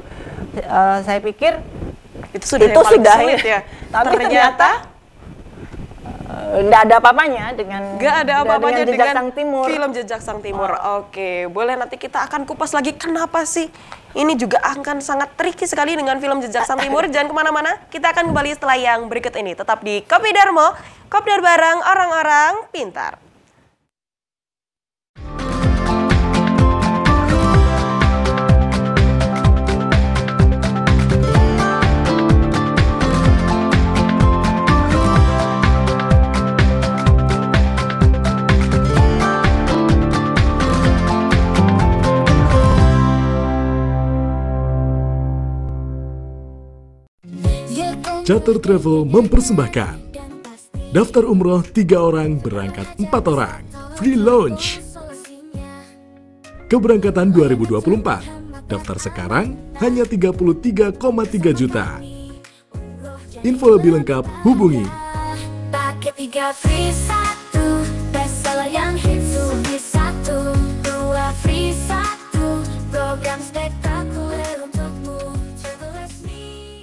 Saya pikir itu sudah sulit ya. Tapi ternyata nggak ada apa-apanya dengan Jejak Sang Timur. Film Jejak Sang Timur. Oke, boleh nanti kita akan kupas lagi kenapa sih ini juga akan sangat tricky sekali dengan film Jejak Sang Timur. Jangan kemana-mana, kita akan kembali setelah yang berikut ini. Tetap di Kopi Darmo, Kopdar bareng orang-orang pintar. Charter Travel mempersembahkan daftar umroh 3 orang berangkat 4 orang free launch keberangkatan 2024 Daftar sekarang hanya 33,3 juta. Info lebih lengkap hubungi Paket 3 free 1, bestseller yang hits di 1, 2 free 1, program spektakuler untukmu, travel resmi.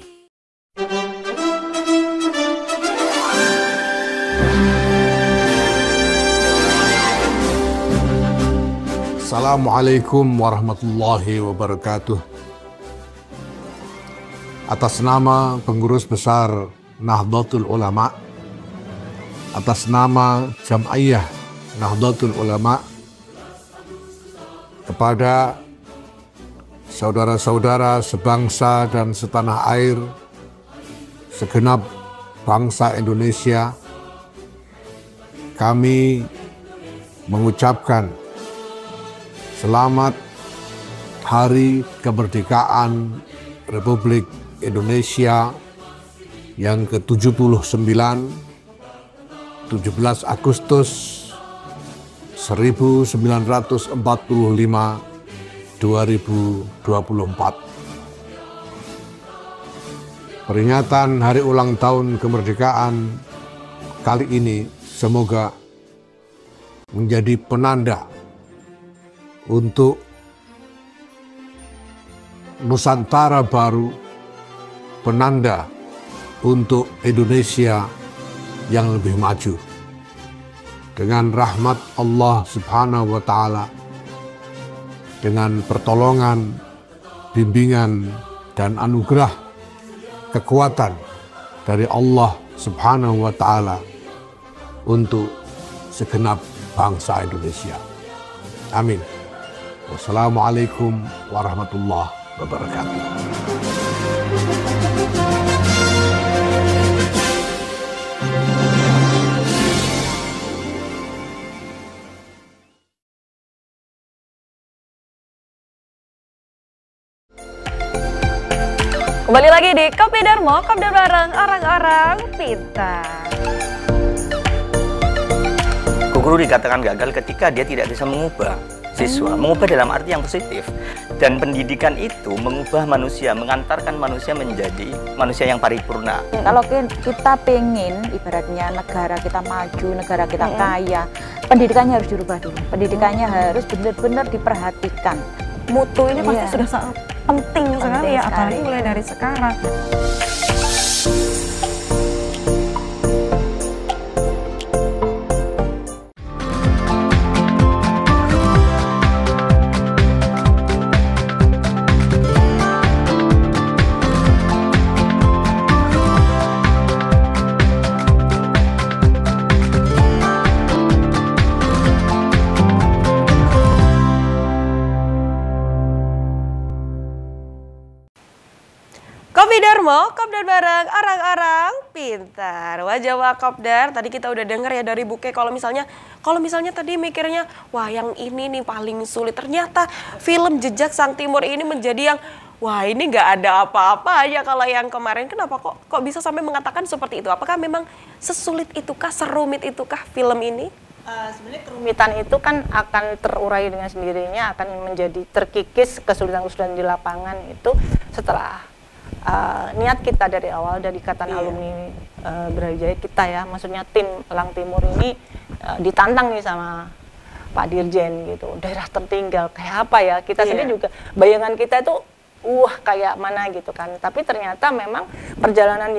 Assalamualaikum warahmatullahi wabarakatuh. Atas nama Pengurus Besar Nahdlatul Ulama, atas nama Jam'iyah Nahdlatul Ulama, kepada saudara-saudara sebangsa dan setanah air, segenap bangsa Indonesia, kami mengucapkan selamat Hari Kemerdekaan Republik Indonesia yang ke-79, 17 Agustus 1945, 2024. Peringatan Hari Ulang Tahun Kemerdekaan kali ini semoga menjadi penanda untuk Nusantara baru, penanda untuk Indonesia yang lebih maju. Dengan rahmat Allah Subhanahu wa Ta'ala, dengan pertolongan, bimbingan, dan anugerah kekuatan dari Allah Subhanahu wa Ta'ala untuk segenap bangsa Indonesia. Amin. Wassalamualaikum warahmatullahi wabarakatuh. Kembali lagi di Kopi Darmo, Kopdar bareng orang-orang pintar. Guru dikatakan gagal ketika dia tidak bisa mengubah siswa, mengubah dalam arti yang positif. Dan pendidikan itu mengubah manusia, mengantarkan manusia menjadi manusia yang paripurna. Kalau kita pengen ibaratnya negara kita maju, negara kita kaya, pendidikannya harus dirubah dulu. Pendidikannya harus benar-benar diperhatikan. Mutu ini pasti sudah sangat penting sekali ya, apalagi mulai dari sekarang. Kopi Darmo, Kopdar bareng orang-orang pintar. Wajah Kopdar, tadi kita udah dengar ya dari Buke kalau misalnya tadi mikirnya wah yang ini nih paling sulit. Ternyata film Jejak Sang Timur ini menjadi yang wah ini nggak ada apa-apa aja kalau yang kemarin. Kenapa kok bisa sampai mengatakan seperti itu? Apakah memang sesulit itukah, serumit itukah film ini? Sebenarnya kerumitan itu kan akan terurai dengan sendirinya, akan menjadi terkikis kesulitan-kesulitan di lapangan itu setelah niat kita dari awal, dari ikatan alumni Brawijaya kita ya, maksudnya tim Elang Timur ini ditantang nih sama Pak Dirjen gitu, daerah tertinggal kayak apa ya, kita sendiri juga bayangan kita itu kayak mana gitu kan, tapi ternyata memang perjalanan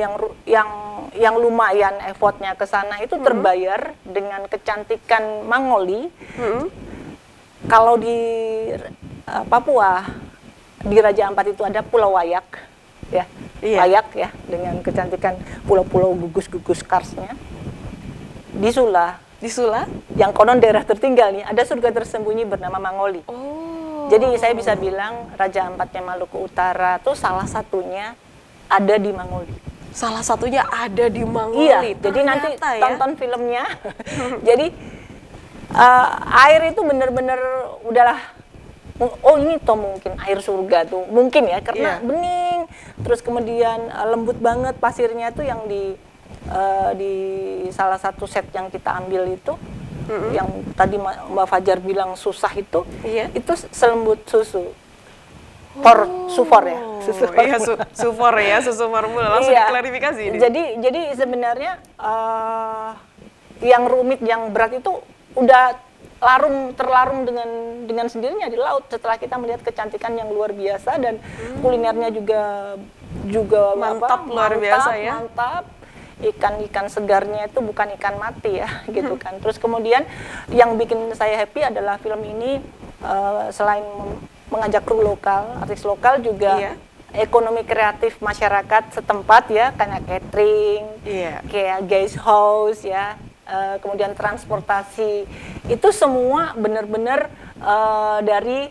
yang lumayan effortnya ke sana itu terbayar dengan kecantikan Mangoli. Kalau di Papua di Raja Ampat itu ada Pulau Wayak ya, Wayak ya, dengan kecantikan pulau-pulau gugus-gugus karsnya. Di Sula yang konon daerah tertinggal nih, ada surga tersembunyi bernama Mangoli. Jadi saya bisa bilang Raja Ampatnya Maluku Utara tuh salah satunya ada di Mangoli. Salah satunya ada di Mangoli. Iya, jadi nanti tonton filmnya. Jadi air itu bener-bener udahlah, ini toh mungkin air surga tuh mungkin ya, karena bening, terus kemudian lembut banget pasirnya tuh yang di salah satu set yang kita ambil itu, yang tadi Mbak Fajar bilang susah itu selembut susu. Sufor ya. Iya, sufor ya, susu formula. Langsung diklarifikasi ini. Jadi sebenarnya yang rumit, yang berat itu udah terlarung dengan sendirinya di laut setelah kita melihat kecantikan yang luar biasa dan kulinernya juga mantap, luar biasa ya. Mantap. Ikan segarnya itu bukan ikan mati ya, gitu kan. Terus kemudian yang bikin saya happy adalah film ini selain mengajak kru lokal, artis lokal juga ekonomi kreatif masyarakat setempat ya, kayak catering, kayak guest house ya, kemudian transportasi, itu semua benar-benar dari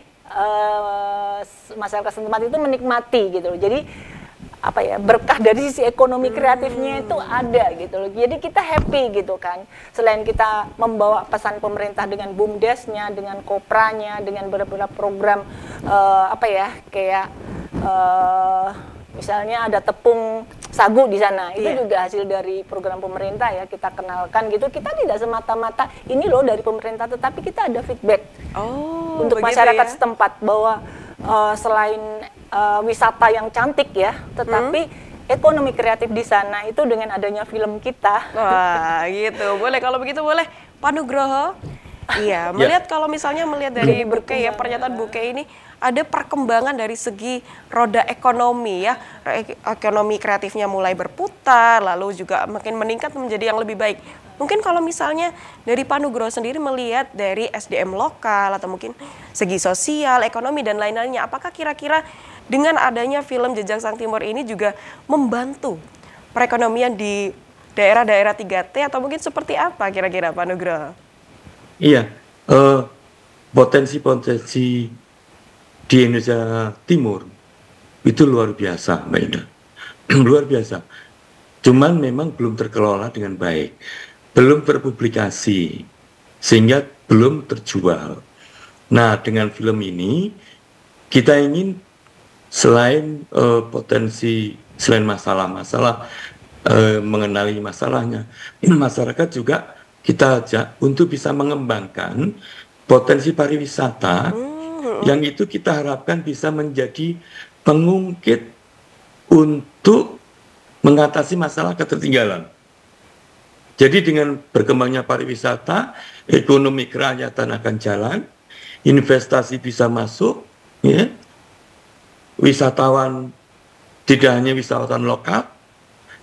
masyarakat setempat itu menikmati gitu loh. Jadi apa ya, berkah dari sisi ekonomi kreatifnya itu ada gitu loh. Jadi kita happy gitu kan. Selain kita membawa pesan pemerintah dengan BUMDes-nya, dengan Kopranya, dengan beberapa program kayak misalnya ada tepung sagu di sana. Itu juga hasil dari program pemerintah ya, kita kenalkan gitu. Kita tidak semata-mata ini loh dari pemerintah, tetapi kita ada feedback untuk masyarakat setempat bahwa selain wisata yang cantik ya, tetapi ekonomi kreatif di sana itu dengan adanya film kita. Wah, gitu. Boleh kalau begitu boleh Pak Nugroho. Iya, melihat kalau misalnya melihat dari Buke ya, pernyataan Buke ini ada perkembangan dari segi roda ekonomi ya. Ekonomi kreatifnya mulai berputar, lalu juga makin meningkat menjadi yang lebih baik. Mungkin kalau misalnya dari Pak Nugroho sendiri melihat dari SDM lokal atau mungkin segi sosial, ekonomi dan lain-lainnya, apakah kira-kira dengan adanya film Jejak Sang Timur ini juga membantu perekonomian di daerah-daerah 3T atau mungkin seperti apa kira-kira Pak Nugroho? Iya, potensi-potensi di Indonesia Timur itu luar biasa, Mbak Indah. Luar biasa. Cuman memang belum terkelola dengan baik. Belum terpublikasi, sehingga belum terjual. Nah, dengan film ini, kita ingin selain potensi, selain masalah-masalah, mengenali masalahnya, masyarakat juga kita ajak untuk bisa mengembangkan potensi pariwisata, yang itu kita harapkan bisa menjadi pengungkit untuk mengatasi masalah ketertinggalan. Jadi dengan berkembangnya pariwisata, ekonomi kerakyatan akan jalan, investasi bisa masuk, ya. Wisatawan tidak hanya wisatawan lokal,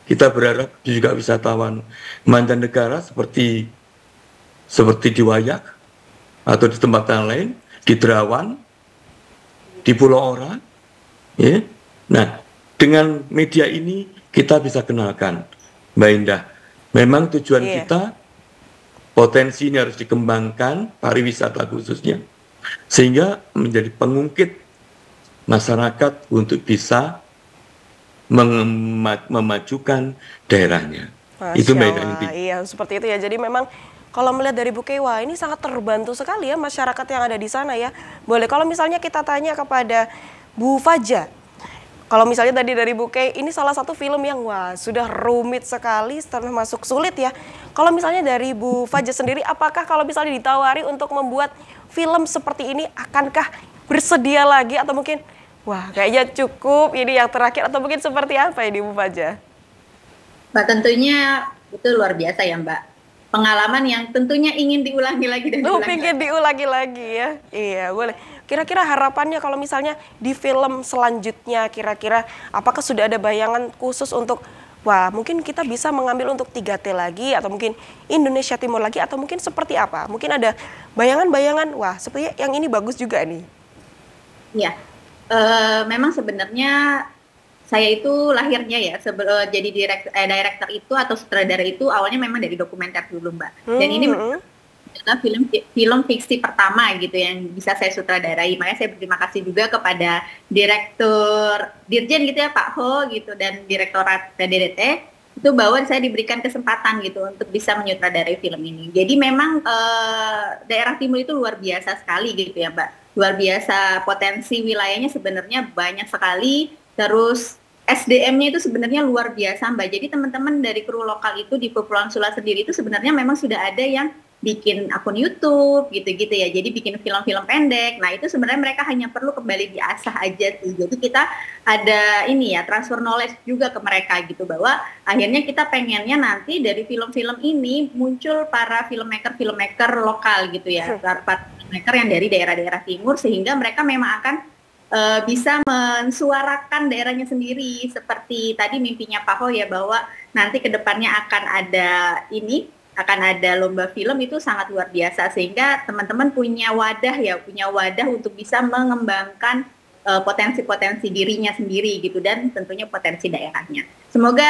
kita berharap juga wisatawan mancanegara seperti di Wayak atau di tempat yang lain, di Derawan, di Pulau Ora, ya. Nah, dengan media ini kita bisa kenalkan, Mbak Indah. Memang tujuan kita, potensi ini harus dikembangkan, pariwisata khususnya, sehingga menjadi pengungkit masyarakat untuk bisa memajukan daerahnya. Itu Mbak Indah. Iya, seperti itu ya. Jadi memang kalau melihat dari Bu Kewa, ini sangat terbantu sekali ya masyarakat yang ada di sana ya. Boleh kalau misalnya kita tanya kepada Bu Faja, kalau misalnya tadi dari Buke, ini salah satu film yang sudah rumit sekali, termasuk sulit ya. Kalau misalnya dari Bu Faja sendiri, apakah kalau misalnya ditawari untuk membuat film seperti ini, akankah bersedia lagi atau mungkin, kayaknya cukup ini yang terakhir atau mungkin seperti apa ini Bu Faja? Mbak, tentunya itu luar biasa ya Mbak. Pengalaman yang tentunya ingin diulangi lagi dan diulangi lagi ya. Iya, boleh. Kira-kira harapannya kalau misalnya di film selanjutnya, kira-kira apakah sudah ada bayangan khusus untuk, mungkin kita bisa mengambil untuk 3T lagi, atau mungkin Indonesia Timur lagi, atau mungkin seperti apa? Mungkin ada bayangan-bayangan, sepertinya yang ini bagus juga nih. Ya, memang sebenarnya saya itu lahirnya ya, jadi director itu atau sutradara itu awalnya memang dari dokumenter dulu Mbak. Dan ini adalah film fiksi pertama gitu yang bisa saya sutradarai. Makanya saya berterima kasih juga kepada direktur Dirjen gitu ya Pak Ho gitu, dan Direktorat PDDT itu bahwa saya diberikan kesempatan gitu untuk bisa menyutradarai film ini. Jadi memang daerah timur itu luar biasa sekali gitu ya Mbak. Luar biasa, potensi wilayahnya sebenarnya banyak sekali, terus SDM-nya itu sebenarnya luar biasa Mbak. Jadi teman-teman dari kru lokal itu di Kepulauan Sula sendiri itu sebenarnya memang sudah ada yang bikin akun YouTube gitu-gitu ya. Jadi bikin film-film pendek. Nah, itu sebenarnya mereka hanya perlu kembali diasah aja sih. Jadi kita ada ini ya, transfer knowledge juga ke mereka gitu, bahwa akhirnya kita pengennya nanti dari film-film ini muncul para filmmaker lokal gitu ya. Para filmmaker yang dari daerah-daerah timur, sehingga mereka memang akan bisa mensuarakan daerahnya sendiri. Seperti tadi mimpinya Pak Ho ya, bahwa nanti kedepannya akan ada lomba film, itu sangat luar biasa, sehingga teman-teman punya wadah untuk bisa mengembangkan potensi-potensi dirinya sendiri gitu, dan tentunya potensi daerahnya. Semoga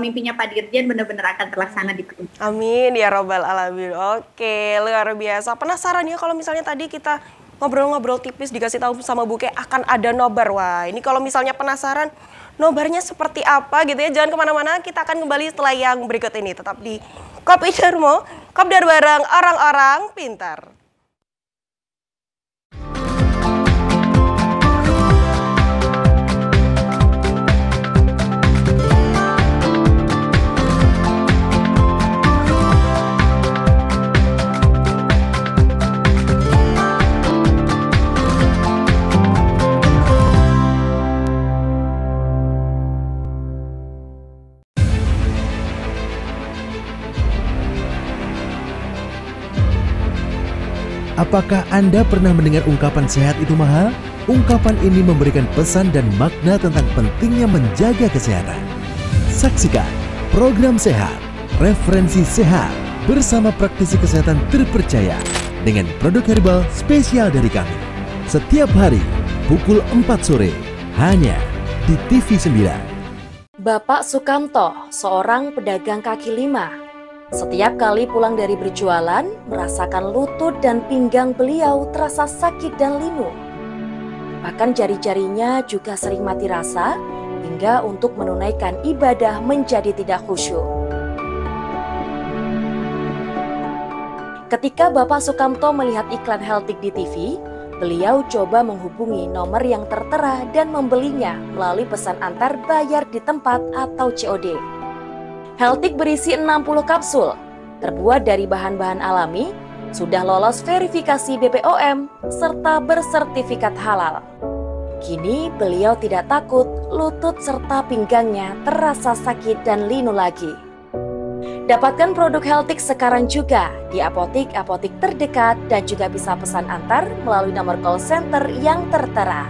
mimpinya Pak Dirjen benar-benar akan terlaksana di Perumda. Amin ya robbal alamin. Oke, luar biasa. Penasaran ya kalau misalnya tadi kita ngobrol-ngobrol tipis dikasih tahu sama Buke akan ada nobar. Wah, ini kalau misalnya penasaran nobarnya seperti apa gitu ya, jangan kemana-mana, kita akan kembali setelah yang berikut ini. Tetap di Kopidermo, Kopdar bareng orang-orang pintar. Apakah Anda pernah mendengar ungkapan sehat itu mahal? Ungkapan ini memberikan pesan dan makna tentang pentingnya menjaga kesehatan. Saksikan program sehat, referensi sehat bersama praktisi kesehatan terpercaya dengan produk herbal spesial dari kami. Setiap hari pukul 4 sore hanya di TV 9. Bapak Sukamto, seorang pedagang kaki lima. Setiap kali pulang dari berjualan, merasakan lutut dan pinggang beliau terasa sakit dan linu. Bahkan jari-jarinya juga sering mati rasa, hingga untuk menunaikan ibadah menjadi tidak khusyuk. Ketika Bapak Sukamto melihat iklan Healthic di TV, beliau coba menghubungi nomor yang tertera dan membelinya melalui pesan antar bayar di tempat atau COD. Healthic berisi 60 kapsul, terbuat dari bahan-bahan alami, sudah lolos verifikasi BPOM, serta bersertifikat halal. Kini beliau tidak takut lutut serta pinggangnya terasa sakit dan linu lagi. Dapatkan produk Healthic sekarang juga di apotik-apotik terdekat dan juga bisa pesan antar melalui nomor call center yang tertera.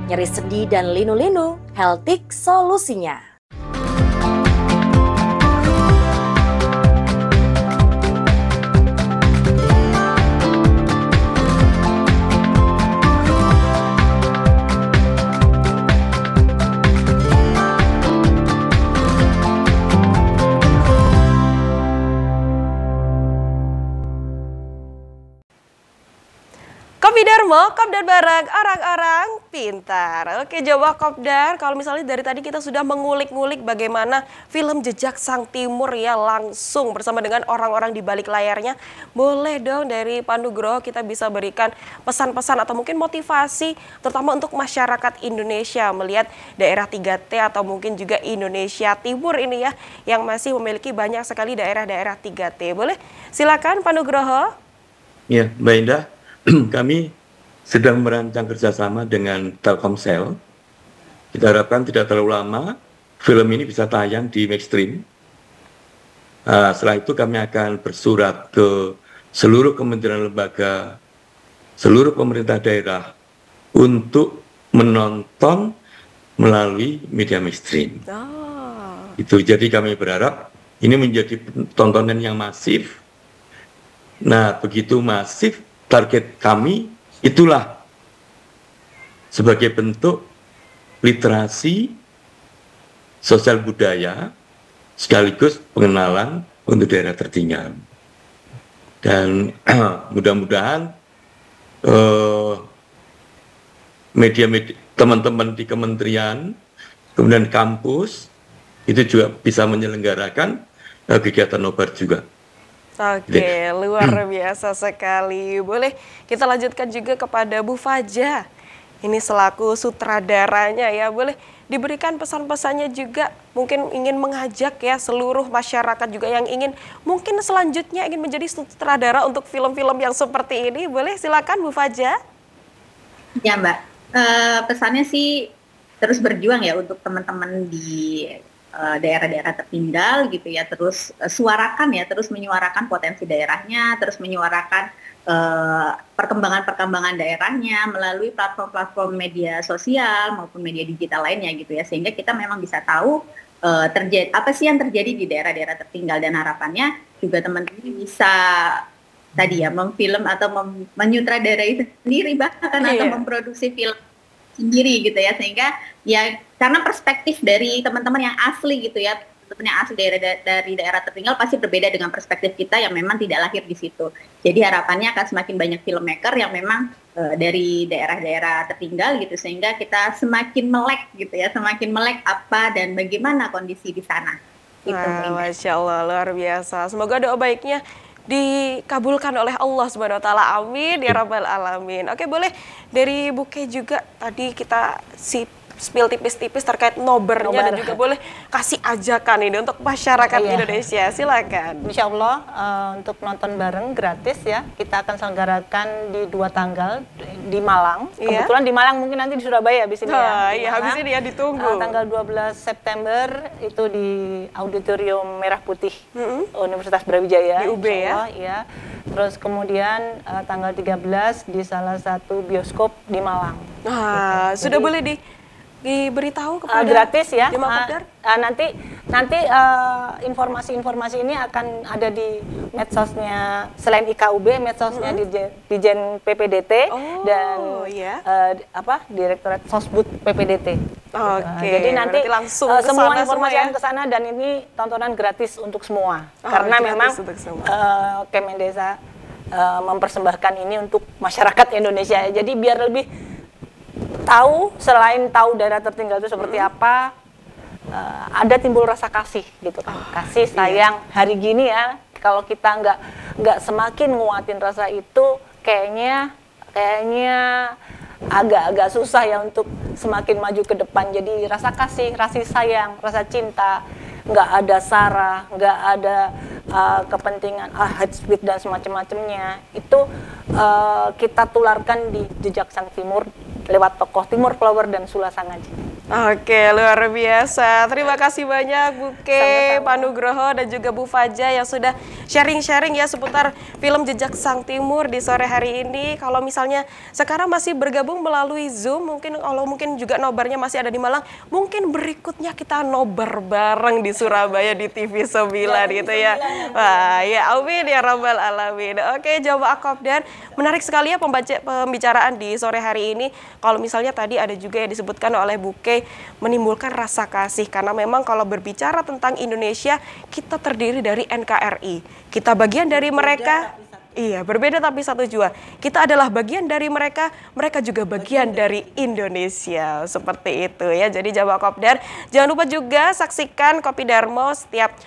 Nyeri sendi dan linu-linu, Healthic solusinya. Kopidermo, Kopdar bareng orang-orang pintar. Oke, Jawa Kopdar, kalau misalnya dari tadi kita sudah mengulik-ngulik bagaimana film Jejak Sang Timur ya, langsung bersama dengan orang-orang di balik layarnya. Boleh dong dari Pak Nugroho kita bisa berikan pesan-pesan atau mungkin motivasi terutama untuk masyarakat Indonesia melihat daerah 3T atau mungkin juga Indonesia Timur ini ya, yang masih memiliki banyak sekali daerah-daerah 3T. Boleh silakan Pak Nugroho. Ya, Mbak Indah. Kami sedang merancang kerjasama dengan Telkomsel. Kita harapkan tidak terlalu lama film ini bisa tayang di Maxstream. Setelah itu kami akan bersurat ke seluruh kementerian lembaga, seluruh pemerintah daerah untuk menonton melalui media Maxstream. Itu jadi kami berharap ini menjadi tontonan yang masif. Nah, begitu masif, target kami itulah sebagai bentuk literasi sosial budaya sekaligus pengenalan untuk daerah tertinggal. Dan mudah-mudahan media-media teman-teman di kementerian, kemudian kampus itu juga bisa menyelenggarakan kegiatan nobar juga. Oke, luar biasa sekali. Boleh kita lanjutkan juga kepada Bu Faja. Ini selaku sutradaranya ya, boleh diberikan pesan-pesannya juga, mungkin ingin mengajak ya seluruh masyarakat juga yang ingin mungkin selanjutnya ingin menjadi sutradara untuk film-film yang seperti ini. Boleh silakan Bu Faja. Ya Mbak, pesannya sih terus berjuang ya untuk teman-teman di daerah-daerah tertinggal gitu ya, terus suarakan ya, terus menyuarakan potensi daerahnya, terus menyuarakan perkembangan-perkembangan daerahnya melalui platform-platform media sosial maupun media digital lainnya gitu ya, sehingga kita memang bisa tahu apa sih yang terjadi di daerah-daerah tertinggal, dan harapannya juga teman-teman bisa tadi ya memfilm atau menyutradarai sendiri bahkan atau memproduksi film sendiri gitu ya, sehingga ya karena perspektif dari teman-teman yang asli gitu ya, teman-teman yang asli dari daerah tertinggal pasti berbeda dengan perspektif kita yang memang tidak lahir di situ. Jadi harapannya akan semakin banyak filmmaker yang memang dari daerah-daerah tertinggal gitu, sehingga kita semakin melek gitu ya, semakin melek apa dan bagaimana kondisi di sana. Gitu, Masya Allah, luar biasa. Semoga doa baiknya dikabulkan oleh Allah Subhanahu wa taala. Amin ya rabbal alamin. Oke, boleh dari Bu Kay juga, tadi kita spill tipis-tipis terkait nobarnya dan juga boleh kasih ajakan ini untuk masyarakat Indonesia. Silakan. Insya Allah untuk nonton bareng gratis ya. Kita akan selenggarakan di 2 tanggal di Malang. Kebetulan di Malang, mungkin nanti di Surabaya habis ini ya. Iya, habis ini ya ditunggu. Tanggal 12 September itu di Auditorium Merah Putih Universitas Brawijaya. Di UB ya. Ya. Terus kemudian tanggal 13 di salah satu bioskop di Malang. Nah, sudah boleh diberitahu kepada gratis ya. Nanti informasi-informasi ini akan ada di medsosnya, selain IKUB, medsosnya di Jen PPDT dan Direktorat Sosbud PPDT. Jadi nanti langsung semua informasi akan ke sana, dan ini tontonan gratis untuk semua. Karena memang Kemendesa mempersembahkan ini untuk masyarakat Indonesia. Jadi biar lebih tahu, selain tahu daerah tertinggal itu seperti apa, ada timbul rasa kasih gitu kan, kasih sayang. Hari gini ya, kalau kita nggak semakin nguatin rasa itu, kayaknya agak susah ya untuk semakin maju ke depan. Jadi rasa kasih, rasa sayang, rasa cinta, nggak ada sara, nggak ada kepentingan hate speech dan semacam-macamnya, itu kita tularkan di Jejak Sang Timur lewat tokoh Timur Flower dan Sula Sangaji. Oke, luar biasa. Terima kasih banyak Bu Kay, Pak Nugroho, dan juga Bu Faja yang sudah sharing-sharing ya seputar film Jejak Sang Timur di sore hari ini. Kalau misalnya sekarang masih bergabung melalui Zoom, mungkin juga nobarnya masih ada di Malang, mungkin berikutnya kita nobar bareng di Surabaya di TV 9 gitu ya. Wah, ya amin ya rabbal alamin. Oke, Jawa Kopdar, menarik sekali ya pembicaraan di sore hari ini. Kalau misalnya tadi ada juga yang disebutkan oleh Bu Kay, menimbulkan rasa kasih, karena memang kalau berbicara tentang Indonesia, kita terdiri dari NKRI. Kita bagian dari mereka. Iya, berbeda tapi satu jua. Kita adalah bagian dari mereka, mereka juga bagian dari Indonesia. Seperti itu ya. Jadi Jawa Kopdar, jangan lupa juga saksikan Kopi Darmo setiap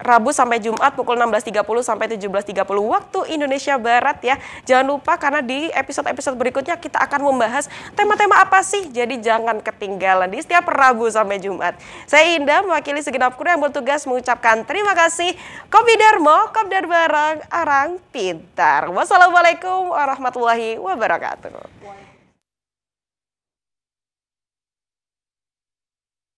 Rabu sampai Jumat pukul 16.30 sampai 17.30 waktu Indonesia Barat ya. Jangan lupa, karena di episode-episode berikutnya kita akan membahas tema-tema apa sih. Jadi jangan ketinggalan di setiap Rabu sampai Jumat. Saya Indah mewakili segenap kru yang bertugas mengucapkan terima kasih. Kopi Darmo, Kopdar bareng orang pintar. Wassalamualaikum warahmatullahi wabarakatuh.